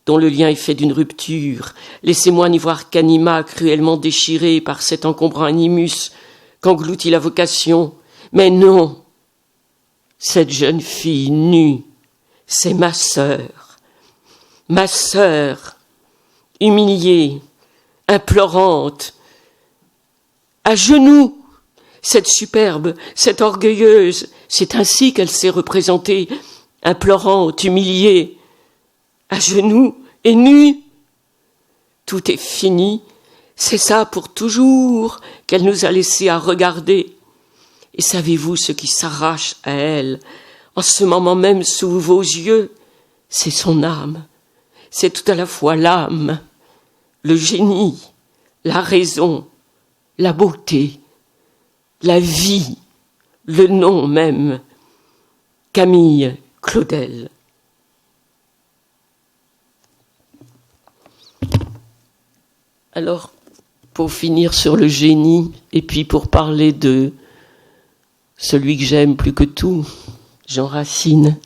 dont le lien est fait d'une rupture. Laissez-moi n'y voir qu'anima cruellement déchiré par cet encombrant animus qu'engloutit la vocation. Mais non, cette jeune fille nue, c'est ma sœur, humiliée, implorante, à genoux, cette superbe, cette orgueilleuse, c'est ainsi qu'elle s'est représentée, implorante, humiliée, à genoux et nue. Tout est fini, c'est ça pour toujours qu'elle nous a laissé à regarder. Et savez-vous ce qui s'arrache à elle, en ce moment même sous vos yeux? C'est son âme, c'est tout à la fois l'âme, le génie, la raison, la beauté, la vie, le nom même, Camille Claudel. Alors, pour finir sur le génie, et puis pour parler de celui que j'aime plus que tout, Jean Racine,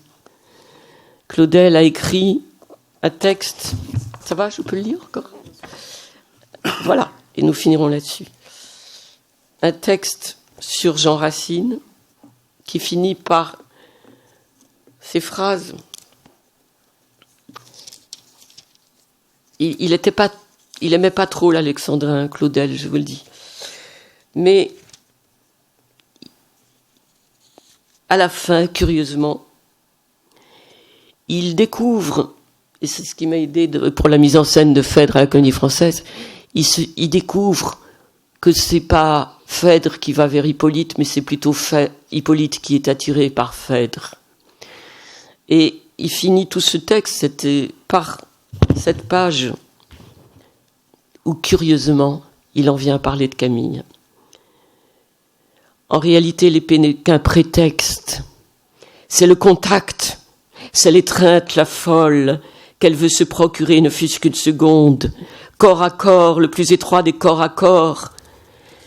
Claudel a écrit un texte. Ça va, je peux le lire encore? Voilà, et nous finirons là-dessus. Un texte sur Jean Racine qui finit par ces phrases. Il aimait pas trop l'alexandrin, Claudel, je vous le dis. Mais à la fin, curieusement, il découvre, et c'est ce qui m'a aidé pour la mise en scène de Phèdre à la Comédie Française, il découvre que c'est pas Phèdre qui va vers Hippolyte, mais c'est plutôt Hippolyte qui est attiré par Phèdre. Et il finit tout ce texte par cette page où, curieusement, il en vient à parler de Camille. En réalité, l'épée n'est qu'un prétexte. C'est le contact, c'est l'étreinte, la folle, qu'elle veut se procurer, ne fût-ce qu'une seconde. Corps à corps, le plus étroit des corps à corps.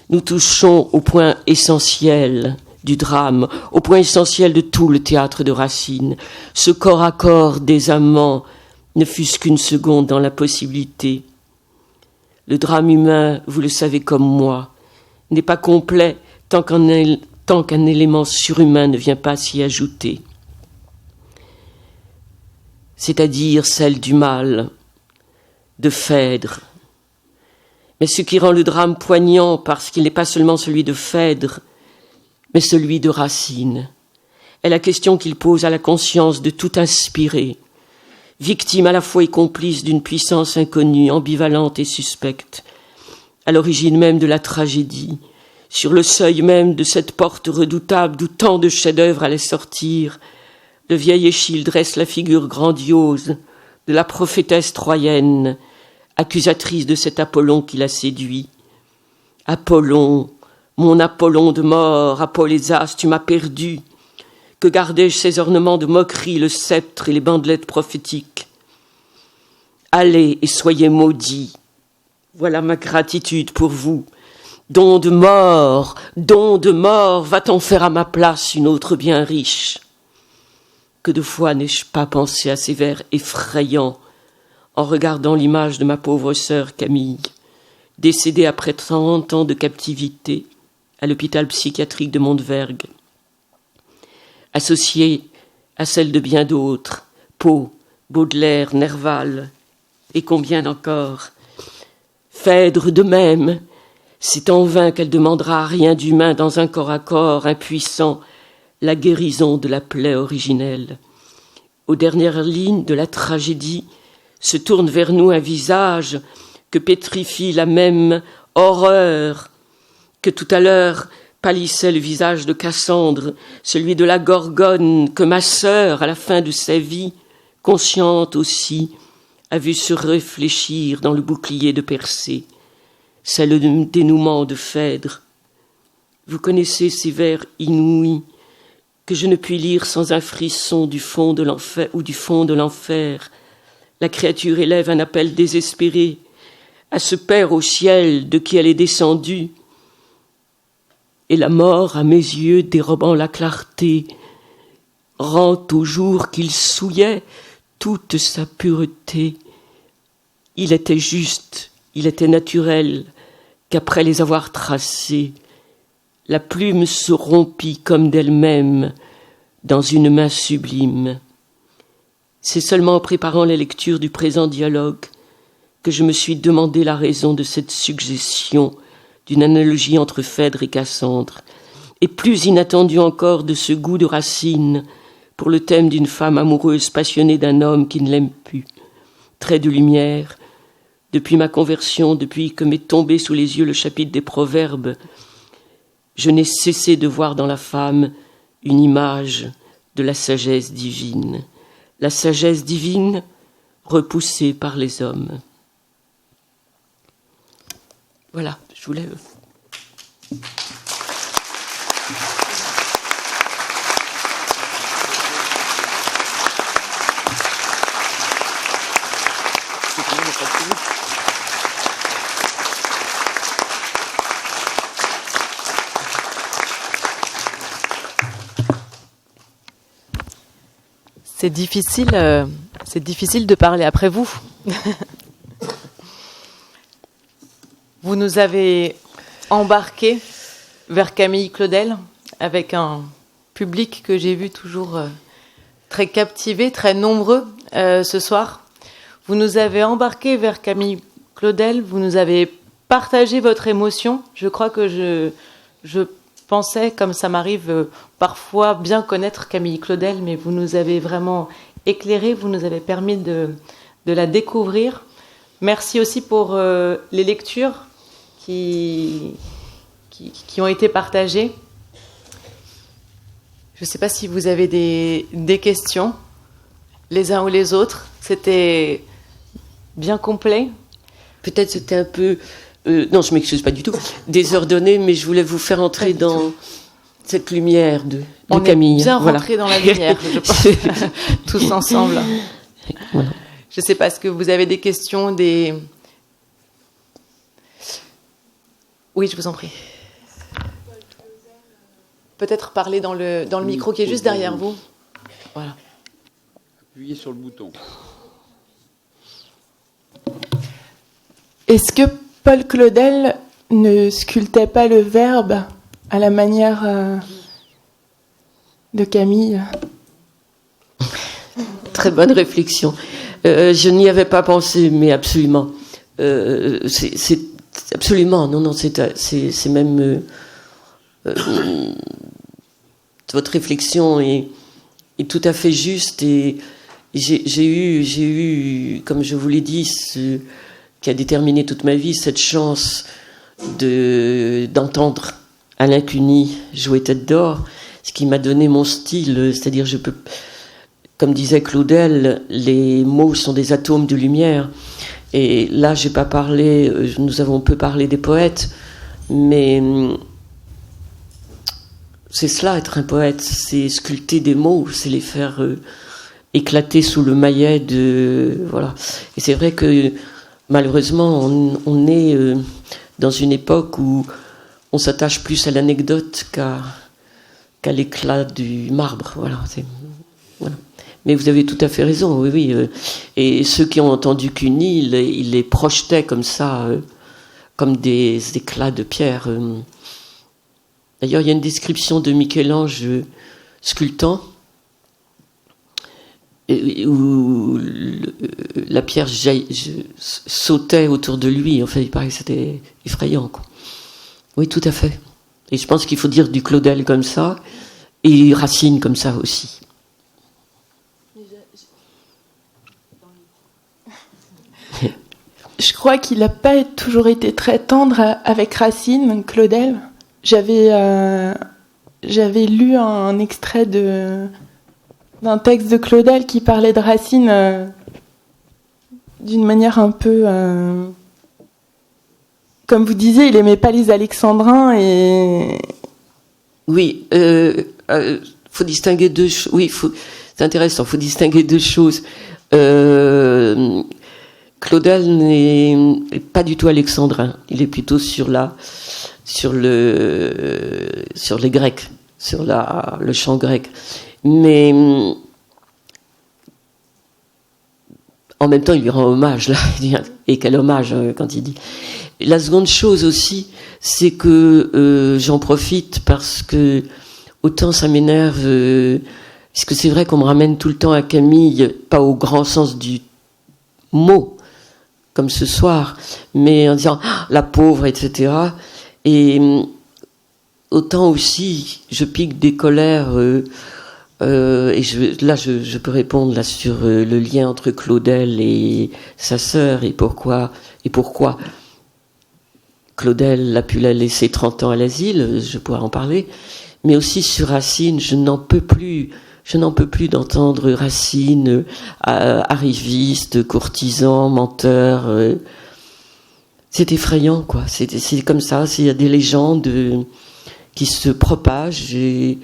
Nous touchons au point essentiel du drame, au point essentiel de tout le théâtre de Racine. Ce corps à corps des amants, ne fût-ce qu'une seconde dans la possibilité. Le drame humain, vous le savez comme moi, n'est pas complet tant qu'un élément surhumain ne vient pas s'y ajouter. C'est-à-dire celle du mal, de Phèdre. Mais ce qui rend le drame poignant, parce qu'il n'est pas seulement celui de Phèdre, mais celui de Racine, est la question qu'il pose à la conscience de tout inspiré, victime à la fois et complice d'une puissance inconnue, ambivalente et suspecte, à l'origine même de la tragédie, sur le seuil même de cette porte redoutable d'où tant de chefs-d'œuvre allaient sortir. Le vieil Échille dresse la figure grandiose de la prophétesse troyenne, accusatrice de cet Apollon qui l'a séduit. Apollon, mon Apollon de mort, Apollésas, tu m'as perdu. Que gardai-je ces ornements de moquerie, le sceptre et les bandelettes prophétiques? Allez et soyez maudits. Voilà ma gratitude pour vous. Don de mort, va-t-on faire à ma place une autre bien riche? Que de fois n'ai-je pas pensé à ces vers effrayants en regardant l'image de ma pauvre sœur Camille, décédée après 30 ans de captivité à l'hôpital psychiatrique de Montevergue. associée à celle de bien d'autres, Poe, Baudelaire, Nerval, et combien encore. Phèdre de même, c'est en vain qu'elle demandera à rien d'humain dans un corps à corps impuissant la guérison de la plaie originelle. Aux dernières lignes de la tragédie se tourne vers nous un visage que pétrifie la même horreur que tout à l'heure pâlissait le visage de Cassandre, celui de la Gorgone que ma sœur, à la fin de sa vie, consciente aussi, a vu se réfléchir dans le bouclier de Persée. C'est le dénouement de Phèdre. Vous connaissez ces vers inouïs que je ne puis lire sans un frisson du fond de l'enfer ou du fond de l'enfer. La créature élève un appel désespéré à ce Père au ciel de qui elle est descendue. Et la mort, à mes yeux, dérobant la clarté, rend au jour qu'il souillait toute sa pureté. Il était juste, il était naturel, qu'après les avoir tracés, la plume se rompit comme d'elle-même dans une main sublime. C'est seulement en préparant la lecture du présent dialogue que je me suis demandé la raison de cette suggestion d'une analogie entre Phèdre et Cassandre, et plus inattendue encore de ce goût de Racine pour le thème d'une femme amoureuse passionnée d'un homme qui ne l'aime plus. Trait de lumière, depuis ma conversion, depuis que m'est tombé sous les yeux le chapitre des Proverbes, je n'ai cessé de voir dans la femme une image de la sagesse divine. La sagesse divine repoussée par les hommes. Voilà, je voulais... C'est difficile de parler après vous. Vous nous avez embarqués vers Camille Claudel avec un public que j'ai vu toujours très captivé, très nombreux ce soir. Vous nous avez embarqués vers Camille Claudel, vous nous avez partagé votre émotion. Je crois que je pensais, comme ça m'arrive parfois, bien connaître Camille Claudel, mais vous nous avez vraiment éclairé, vous nous avez permis de la découvrir. Merci aussi pour les lectures qui ont été partagées. Je ne sais pas si vous avez des questions, les uns ou les autres. C'était bien complet. Peut-être c'était un peu... non, je m'excuse pas du tout. Désordonné, mais je voulais vous faire entrer dans cette lumière de Camille. On est bien rentré dans la lumière, je pense, tous ensemble. Voilà. Je ne sais pas, est-ce que vous avez des questions, Oui, je vous en prie. Peut-être parler dans le micro qui est juste derrière vous. Voilà. Appuyez sur le bouton. Est-ce que Paul Claudel ne sculptait pas le verbe à la manière de Camille ? Très bonne réflexion. Je n'y avais pas pensé, mais absolument. C'est absolument, non, c'est même... votre réflexion est tout à fait juste, et j'ai eu, comme je vous l'ai dit, qui a déterminé toute ma vie, cette chance d'entendre Alain Cuny jouer Tête d'Or, ce qui m'a donné mon style, c'est-à-dire comme disait Claudel, les mots sont des atomes de lumière, et là j'ai pas parlé, nous avons peu parlé des poètes, mais c'est cela être un poète, c'est sculpter des mots, c'est les faire éclater sous le maillet voilà. Et c'est vrai que malheureusement, on est dans une époque où on s'attache plus à l'anecdote qu'à l'éclat du marbre. Voilà, voilà. Mais vous avez tout à fait raison, oui. Et ceux qui ont entendu Cuny, ils les projetaient comme ça, comme des éclats de pierre. D'ailleurs, il y a une description de Michel-Ange sculptant, où la pierre sautait autour de lui. En fait, il paraît que c'était effrayant, quoi. Oui, tout à fait. Et je pense qu'il faut dire du Claudel comme ça, et Racine comme ça aussi. Je crois qu'il n'a pas toujours été très tendre avec Racine, Claudel. J'avais lu un extrait d'un texte de Claudel qui parlait de Racine d'une manière un peu... comme vous disiez, il n'aimait pas les alexandrins et... Oui, faut distinguer deux choses. Oui, c'est intéressant, faut distinguer deux choses. Claudel n'est pas du tout alexandrin. Il est plutôt sur les Grecs, sur le chant grec. Mais en même temps, il lui rend hommage là. Et quel hommage quand il dit. La seconde chose aussi, c'est que j'en profite parce que autant ça m'énerve, parce que c'est vrai qu'on me ramène tout le temps à Camille, pas au grand sens du mot, comme ce soir, mais en disant la pauvre, etc. Et autant aussi, je pique des colères, et je peux répondre là sur le lien entre Claudel et sa sœur, et pourquoi Claudel a pu la laisser 30 ans à l'asile, je pourrais en parler, mais aussi sur Racine, je n'en peux plus d'entendre Racine, arriviste, courtisan, menteur. C'est effrayant, quoi. C'est comme ça. Il y a des légendes qui se propagent et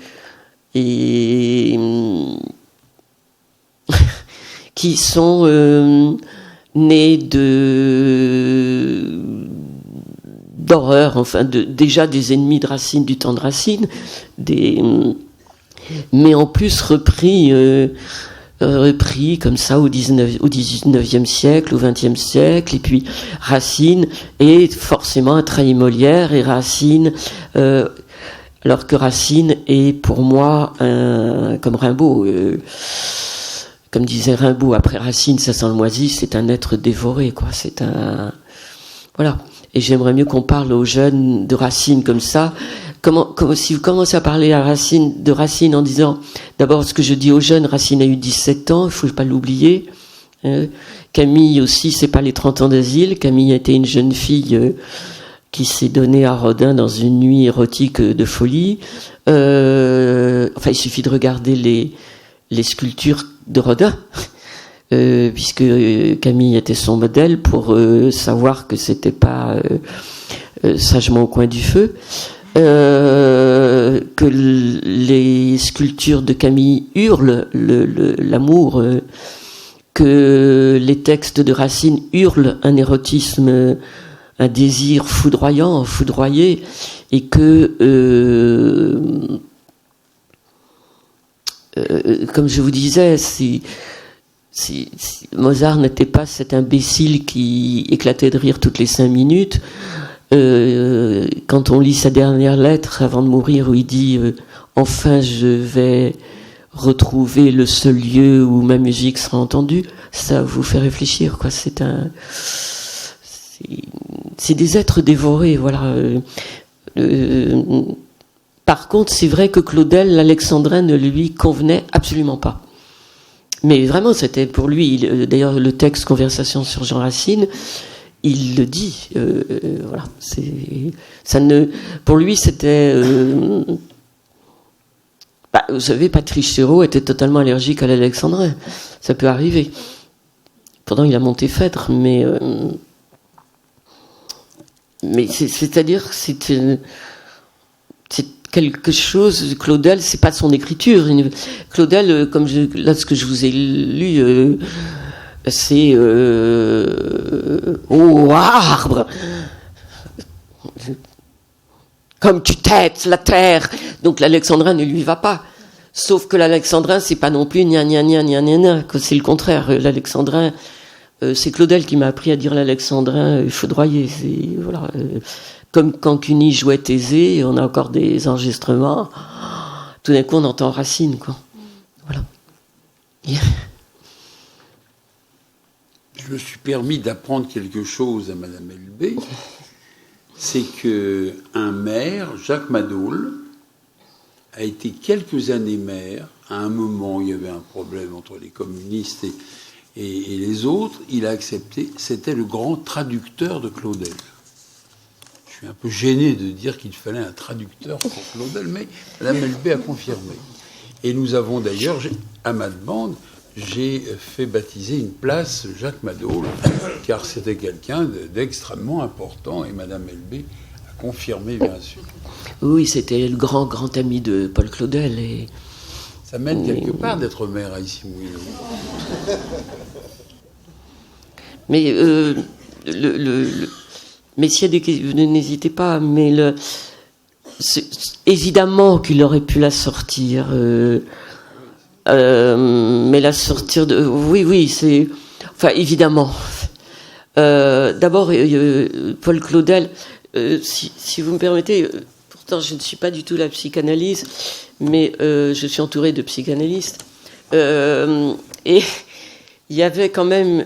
qui sont nées d'horreur, enfin déjà des ennemis de Racine, du temps de Racine, mais en plus repris comme ça au 19e siècle, au 20e siècle, et puis Racine est forcément un trahi Molière, et Racine, alors que Racine est pour moi comme Rimbaud, comme disait Rimbaud, après Racine, ça sent le moisi, c'est un être dévoré, quoi. C'est un... Voilà. Et j'aimerais mieux qu'on parle aux jeunes de Racine comme ça. Si vous commencez à parler de Racine en disant, d'abord ce que je dis aux jeunes, Racine a eu 17 ans, il ne faut pas l'oublier. Camille aussi, c'est pas les 30 ans d'asile. Camille a été une jeune fille qui s'est donnée à Rodin dans une nuit érotique de folie. Enfin, il suffit de regarder les sculptures de Rodin. Puisque Camille était son modèle pour savoir que c'était pas sagement au coin du feu, que les sculptures de Camille hurlent l'amour, que les textes de Racine hurlent un érotisme, un désir foudroyant, foudroyé, et que comme je vous disais, si Mozart n'était pas cet imbécile qui éclatait de rire toutes les 5 minutes, quand on lit sa dernière lettre avant de mourir où il dit enfin je vais retrouver le seul lieu où ma musique sera entendue, ça vous fait réfléchir, quoi. C'est des êtres dévorés, voilà. Par contre, c'est vrai que Claudel, l'alexandrin, ne lui convenait absolument pas. Mais vraiment, c'était pour lui, d'ailleurs le texte Conversation sur Jean Racine, il le dit, voilà, pour lui c'était, vous savez, Patrice Chéreau était totalement allergique à l'alexandrin, ça peut arriver. Pourtant il a monté Phèdre, mais c'est-à-dire que c'est quelque chose. Claudel, c'est pas son écriture. Claudel, là ce que je vous ai lu, c'est ô arbre, comme tu têtes la terre. Donc l'alexandrin ne lui va pas. Sauf que l'alexandrin, c'est pas non plus gna gna gna gna gna gna, que c'est le contraire. L'alexandrin, c'est Claudel qui m'a appris à dire l'alexandrin foudroyé. Voilà. Comme quand Cuny jouait Thésée, on a encore des enregistrements. tout d'un coup, on entend Racine, quoi. Voilà. Je me suis permis d'apprendre quelque chose à Madame Elbé. C'est qu'un maire, Jacques Madoul, a été quelques années maire. À un moment, il y avait un problème entre les communistes et les autres. Il a accepté. C'était le grand traducteur de Claudel. Je suis un peu gêné de dire qu'il fallait un traducteur pour Claudel, mais Madame Elbé a confirmé. Et nous avons d'ailleurs, à Madbande, j'ai fait baptiser une place Jacques Madoul, car c'était quelqu'un d'extrêmement important, et Madame Elbé a confirmé, bien sûr. Oui, c'était le grand ami de Paul Claudel. Et... ça mène quelque part d'être maire à Issy-Moulineaux. Mais, mais s'il y a des questions, n'hésitez pas, mais évidemment qu'il aurait pu la sortir. Mais la sortir de... Oui, c'est... Enfin, évidemment. D'abord, Paul Claudel, si vous me permettez, pourtant je ne suis pas du tout la psychanalyse, mais je suis entourée de psychanalystes. Et il y avait quand même...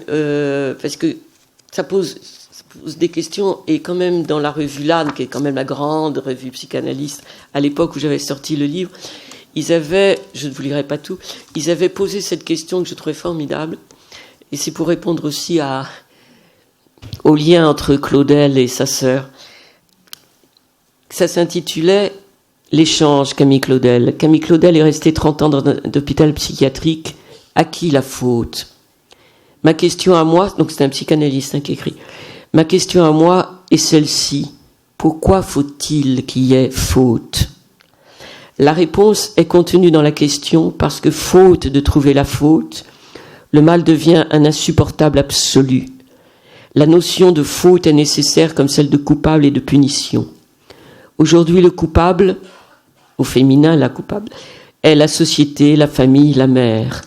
parce que ça pose des questions, et quand même dans la revue L'Âne, qui est quand même la grande revue psychanalyste, à l'époque où j'avais sorti le livre, ils avaient, je ne vous lirai pas tout, ils avaient posé cette question que je trouvais formidable, et c'est pour répondre aussi au lien entre Claudel et sa sœur. Ça s'intitulait « L'échange, Camille Claudel ». Camille Claudel est restée 30 ans dans un hôpital psychiatrique. À qui la faute ? Ma question à moi, donc c'est un psychanalyste qui écrit, ma question à moi est celle-ci. Pourquoi faut-il qu'il y ait faute ? La réponse est contenue dans la question parce que, faute de trouver la faute, le mal devient un insupportable absolu. La notion de faute est nécessaire comme celle de coupable et de punition. Aujourd'hui, le coupable, au féminin la coupable, est la société, la famille, la mère.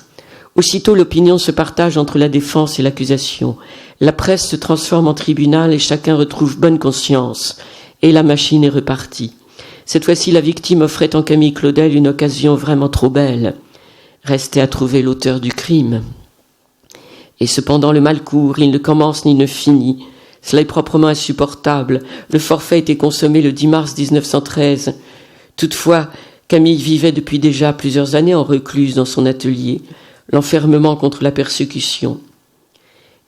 Aussitôt, l'opinion se partage entre la défense et l'accusation. La presse se transforme en tribunal et chacun retrouve bonne conscience. Et la machine est repartie. Cette fois-ci, la victime offrait en Camille Claudel une occasion vraiment trop belle. Restait à trouver l'auteur du crime. Et cependant, le mal court, il ne commence ni ne finit. Cela est proprement insupportable. Le forfait était consommé le 10 mars 1913. Toutefois, Camille vivait depuis déjà plusieurs années en recluse dans son atelier, l'enfermement contre la persécution.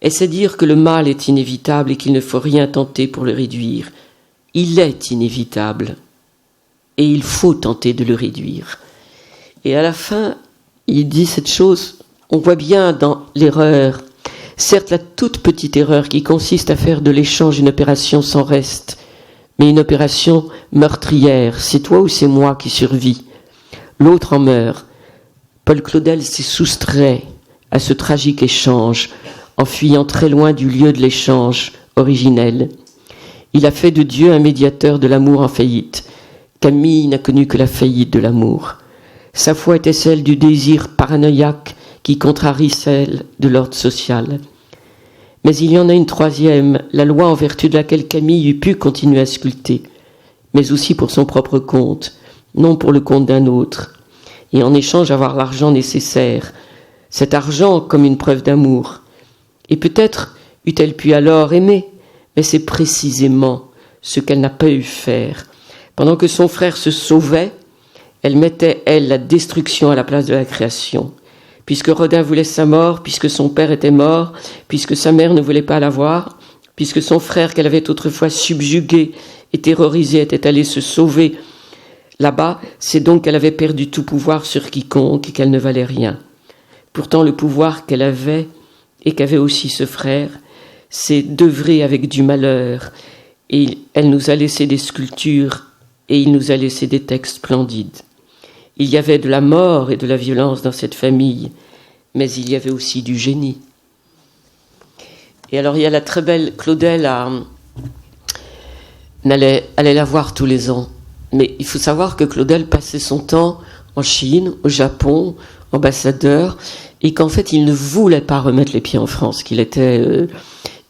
Est-ce dire que le mal est inévitable et qu'il ne faut rien tenter pour le réduire ? Il est inévitable. Et il faut tenter de le réduire. Et à la fin, il dit cette chose, on voit bien dans l'erreur, certes la toute petite erreur qui consiste à faire de l'échange une opération sans reste, mais une opération meurtrière, c'est toi ou c'est moi qui survit. L'autre en meurt. Paul Claudel s'est soustrait à ce tragique échange, en fuyant très loin du lieu de l'échange originel. Il a fait de Dieu un médiateur de l'amour en faillite. Camille n'a connu que la faillite de l'amour. Sa foi était celle du désir paranoïaque qui contrarie celle de l'ordre social. Mais il y en a une troisième, la loi en vertu de laquelle Camille eût pu continuer à sculpter, mais aussi pour son propre compte, non pour le compte d'un autre, et en échange avoir l'argent nécessaire, cet argent comme une preuve d'amour. Et peut-être eût-elle pu alors aimer, mais c'est précisément ce qu'elle n'a pas eu faire. Pendant que son frère se sauvait, elle mettait, elle, la destruction à la place de la création. Puisque Rodin voulait sa mort, puisque son père était mort, puisque sa mère ne voulait pas la voir, puisque son frère qu'elle avait autrefois subjugué et terrorisé était allé se sauver là-bas, c'est donc qu'elle avait perdu tout pouvoir sur quiconque et qu'elle ne valait rien. Pourtant, le pouvoir qu'elle avait et qu'avait aussi ce frère, c'est d'œuvrer avec du malheur. Et elle nous a laissé des sculptures et il nous a laissé des textes splendides. Il y avait de la mort et de la violence dans cette famille, mais il y avait aussi du génie. Et alors il y a la très belle Claudel, elle allait la voir tous les ans. Mais il faut savoir que Claudel passait son temps en Chine, au Japon, ambassadeur, et qu'en fait il ne voulait pas remettre les pieds en France, qu'il était...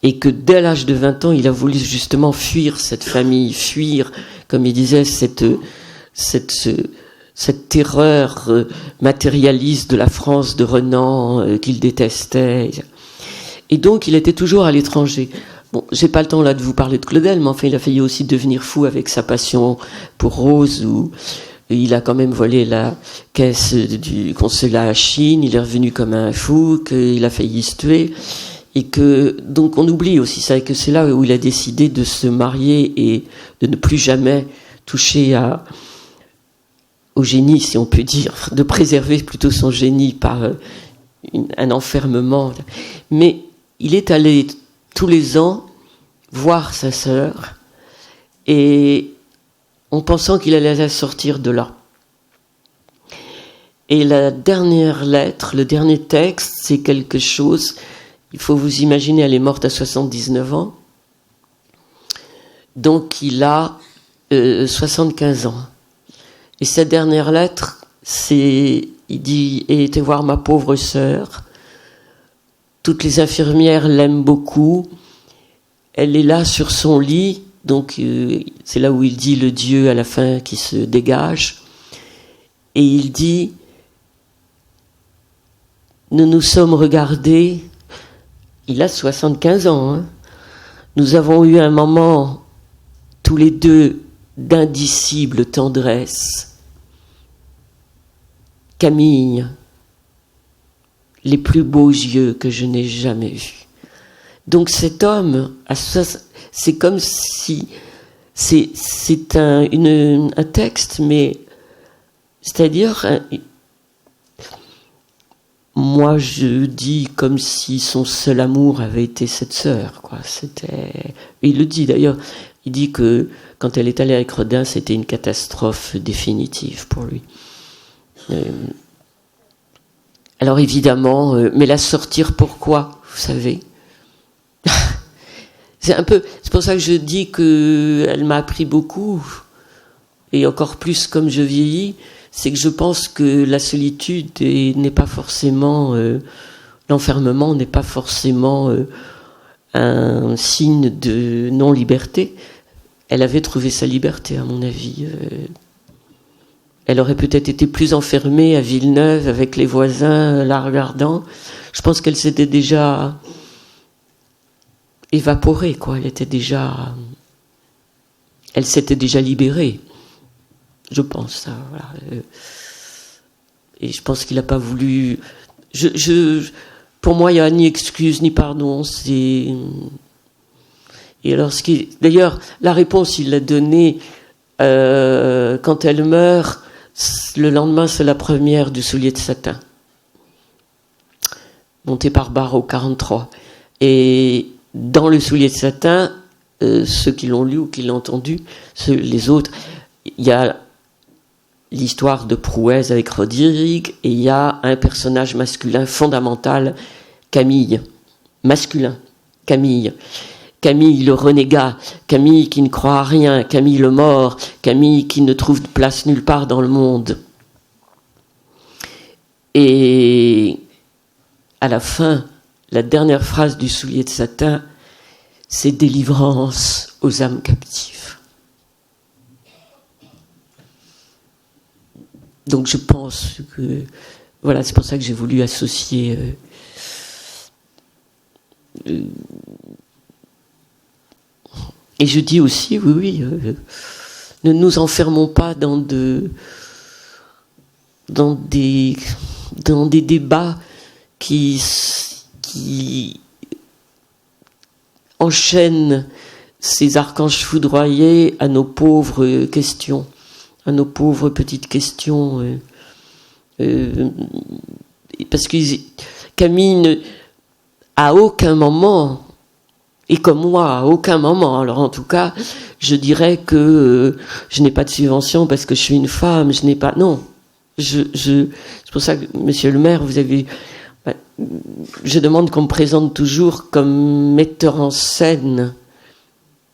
et que dès l'âge de 20 ans, il a voulu justement fuir cette famille, fuir, comme il disait, cette terreur matérialiste de la France de Renan qu'il détestait. Et donc, il était toujours à l'étranger. Bon, j'ai pas le temps là de vous parler de Claudel, mais enfin, il a failli aussi devenir fou avec sa passion pour Rose, où il a quand même volé la caisse du consulat à Chine, il est revenu comme un fou, qu'il a failli se tuer, et que, donc on oublie aussi ça, et que c'est là où il a décidé de se marier et de ne plus jamais toucher au génie, si on peut dire, de préserver plutôt son génie par un enfermement. Mais il est allé tous les ans voir sa sœur, et en pensant qu'il allait la sortir de là. Et la dernière lettre, le dernier texte, c'est quelque chose, il faut vous imaginer, elle est morte à 79 ans, donc il a 75 ans. Et sa dernière lettre, il dit « J'ai été voir ma pauvre sœur. Toutes les infirmières l'aiment beaucoup. Elle est là sur son lit. » Donc c'est là où il dit le Dieu à la fin qui se dégage. Et il dit « Nous nous sommes regardés. » Il a 75 ans. Hein. Nous avons eu un moment, tous les deux, d'indicible tendresse. Camille, les plus beaux yeux que je n'ai jamais vus. Donc cet homme, c'est comme si c'est un texte, mais c'est-à-dire moi je dis comme si son seul amour avait été cette sœur, quoi. Il le dit d'ailleurs. Il dit que quand elle est allée avec Rodin, c'était une catastrophe définitive pour lui. Alors évidemment, mais la sortir pourquoi, vous savez? C'est pour ça que je dis qu'elle m'a appris beaucoup, et encore plus comme je vieillis, c'est que je pense que la solitude n'est pas forcément, l'enfermement n'est pas forcément un signe de non-liberté. Elle avait trouvé sa liberté, à mon avis. Elle aurait peut-être été plus enfermée à Villeneuve avec les voisins la regardant. Je pense qu'elle s'était déjà évaporée, quoi. Elle s'était déjà libérée. Je pense ça. Voilà. Et je pense qu'il n'a pas voulu. Pour moi, il n'y a ni excuse ni pardon. Et alors, d'ailleurs, la réponse, il l'a donnée quand elle meurt. Le lendemain, c'est la première du Soulier de satin, montée par Barrault, 43. Et dans le Soulier de satin, ceux qui l'ont lu ou qui l'ont entendu, les autres, il y a l'histoire de Prouès avec Rodrigue, et il y a un personnage masculin fondamental, Camille. Masculin, Camille. Camille le renégat, Camille qui ne croit à rien, Camille le mort, Camille qui ne trouve de place nulle part dans le monde. Et à la fin, la dernière phrase du Soulier de satin, c'est délivrance aux âmes captives. Donc je pense que, voilà, c'est pour ça que j'ai voulu associer et je dis aussi, oui, ne nous enfermons pas dans des débats qui enchaînent ces archanges foudroyés à nos pauvres questions, à nos pauvres petites questions. Parce que Camille, à aucun moment, et comme moi, à aucun moment, alors en tout cas, je dirais que je n'ai pas de subvention parce que je suis une femme, je n'ai pas... Non, c'est pour ça que, monsieur le maire, je demande qu'on me présente toujours comme metteur en scène,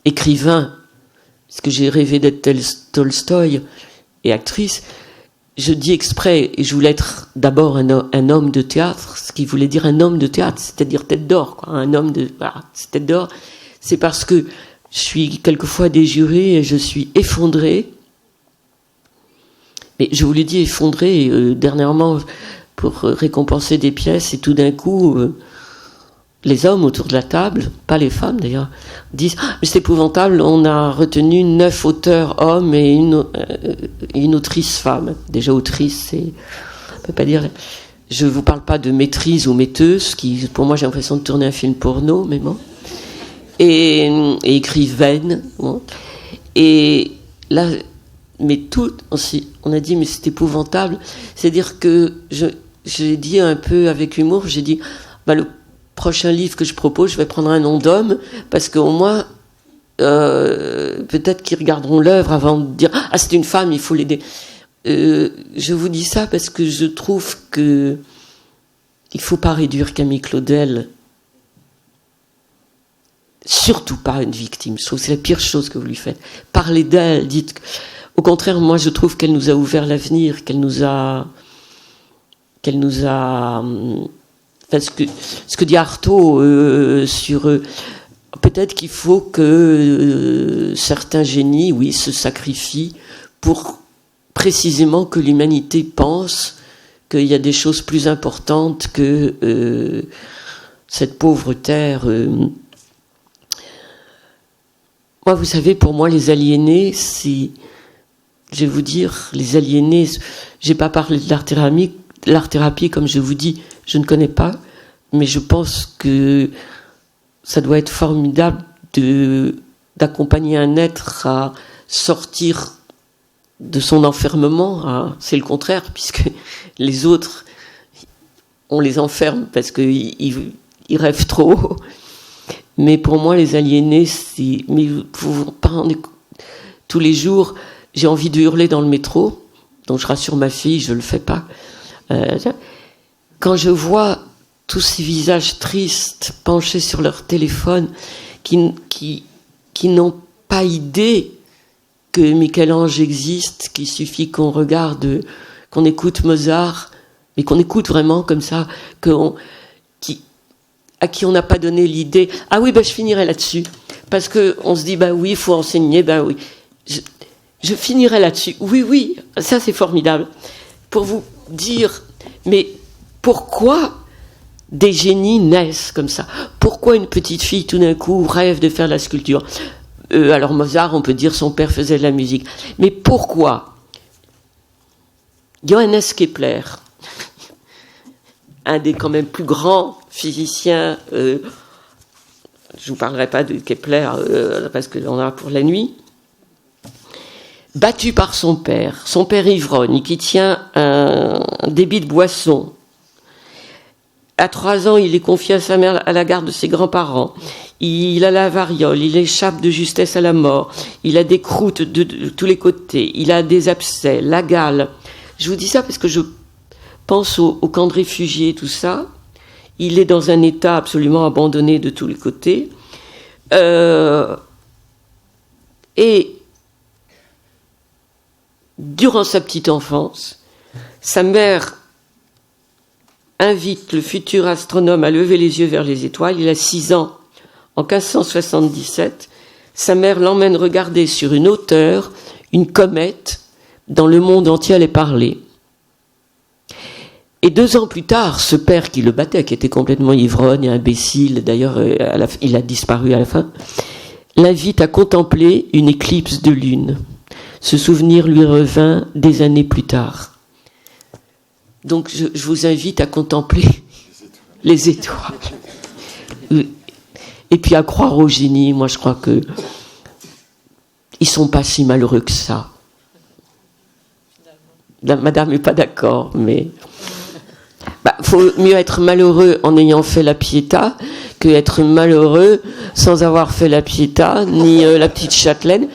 écrivain, parce que j'ai rêvé d'être Tolstoï et actrice. Je dis exprès, et je voulais être d'abord un homme de théâtre, ce qui voulait dire un homme de théâtre, c'est-à-dire tête d'or, quoi. Un homme de... Voilà, c'est tête d'or. C'est parce que je suis quelquefois déjurée et je suis effondrée. Mais je vous l'ai dit, effondré dernièrement pour récompenser des pièces, et tout d'un coup, les hommes autour de la table, pas les femmes d'ailleurs, disent « Mais c'est épouvantable, on a retenu 9 auteurs hommes et une autrice femme. » Déjà autrice, c'est... on peut pas dire... Je vous parle pas de maîtrise ou metteuse, qui pour moi j'ai l'impression de tourner un film porno, mais bon. Et écrivaine. Bon. Et là, mais tout, on a dit, mais c'est épouvantable. C'est-à-dire que j'ai dit un peu avec humour, j'ai dit, le prochain livre que je propose, je vais prendre un nom d'homme, parce qu'au moins, peut-être qu'ils regarderont l'œuvre avant de dire, ah, c'est une femme, il faut l'aider. Je vous dis ça parce que je trouve que il faut pas réduire Camille Claudel, surtout pas une victime. Je trouve que c'est la pire chose que vous lui faites. Parlez d'elle, dites. Au contraire, moi, je trouve qu'elle nous a ouvert l'avenir, qu'elle nous a. Enfin, ce que dit Artaud sur. Peut-être qu'il faut que certains génies, oui, se sacrifient pour précisément que l'humanité pense qu'il y a des choses plus importantes que cette pauvre terre. Moi, vous savez, pour moi, les aliénés, c'est... Je vais vous dire, les aliénés... J'ai pas parlé de l'art-thérapie. L'art-thérapie, comme je vous dis, je ne connais pas, mais je pense que ça doit être formidable d'accompagner un être à sortir de son enfermement. C'est le contraire, puisque les autres, on les enferme parce qu'ils rêvent trop. Mais pour moi, les aliénés, c'est... Mais vous parlez tous les jours, j'ai envie de hurler dans le métro, donc je rassure ma fille, je le fais pas. Quand je vois tous ces visages tristes penchés sur leur téléphone, qui n'ont pas idée que Michel-Ange existe, qu'il suffit qu'on regarde, qu'on écoute Mozart, mais qu'on écoute vraiment comme ça, à qui on n'a pas donné l'idée. Ah oui, je finirai là-dessus. Parce qu'on se dit, oui, il faut enseigner, oui. Je finirai là-dessus. Oui, ça c'est formidable. Pour vous dire, mais pourquoi des génies naissent comme ça? Pourquoi une petite fille, tout d'un coup, rêve de faire de la sculpture? Alors Mozart, on peut dire son père faisait de la musique. Mais pourquoi Johannes Kepler, un des quand même plus grands physiciens, je ne vous parlerai pas de Kepler parce qu'on a pour la nuit, battu par son père ivrogne, qui tient un débit de boisson. À 3 ans, il est confié à sa mère à la garde de ses grands-parents. Il a la variole, il échappe de justesse à la mort. Il a des croûtes de tous les côtés. Il a des abcès, la gale. Je vous dis ça parce que je pense au camp de réfugiés, tout ça. Il est dans un état absolument abandonné de tous les côtés. Et durant sa petite enfance, sa mère invite le futur astronome à lever les yeux vers les étoiles. Il a 6 ans. En 1577, sa mère l'emmène regarder sur une hauteur une comète dont le monde entier allait parler. Et 2 ans plus tard, ce père qui le battait, qui était complètement ivrogne, imbécile, d'ailleurs il a disparu à la fin, l'invite à contempler une éclipse de lune. Ce souvenir lui revint des années plus tard. Donc je vous invite à contempler les étoiles. Et puis à croire au génie. Moi je crois que ils sont pas si malheureux que ça. Madame n'est pas d'accord, mais faut mieux être malheureux en ayant fait la Pietà que être malheureux sans avoir fait la Pietà ni la petite châtelaine.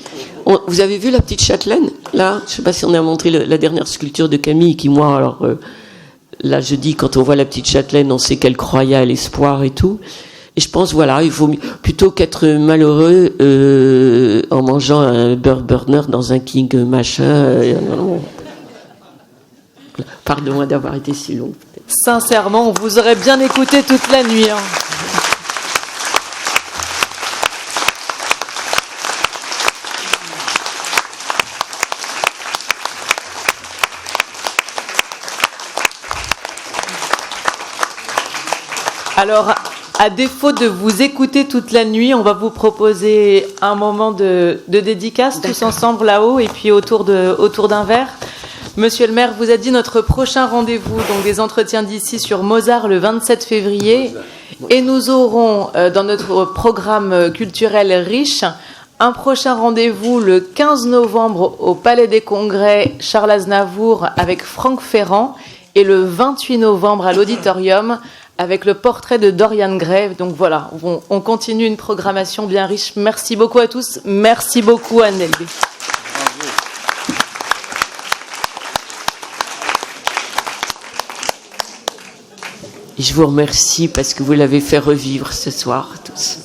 Vous avez vu la petite châtelaine là? Je ne sais pas si on a montré la dernière sculpture de Camille qui, moi, alors là je dis, quand on voit la petite châtelaine, on sait qu'elle croyait à l'espoir et tout. Et je pense, voilà, il vaut mieux, plutôt qu'être malheureux en mangeant un beurre burner dans un King machin. Pardon d'avoir été si long. Sincèrement, on vous aurait bien écouté toute la nuit. Alors, à défaut de vous écouter toute la nuit, on va vous proposer un moment de dédicace tous ensemble là-haut et puis autour d'un verre. Monsieur le maire vous a dit notre prochain rendez-vous, donc des entretiens d'ici sur Mozart le 27 février. Et nous aurons dans notre programme culturel riche un prochain rendez-vous le 15 novembre au Palais des Congrès Charles Aznavour avec Franck Ferrand et le 28 novembre à l'Auditorium avec le portrait de Dorian Gray. Donc voilà, on continue une programmation bien riche. Merci beaucoup à tous. Merci beaucoup Anne Delbé. Et je vous remercie parce que vous l'avez fait revivre ce soir tous.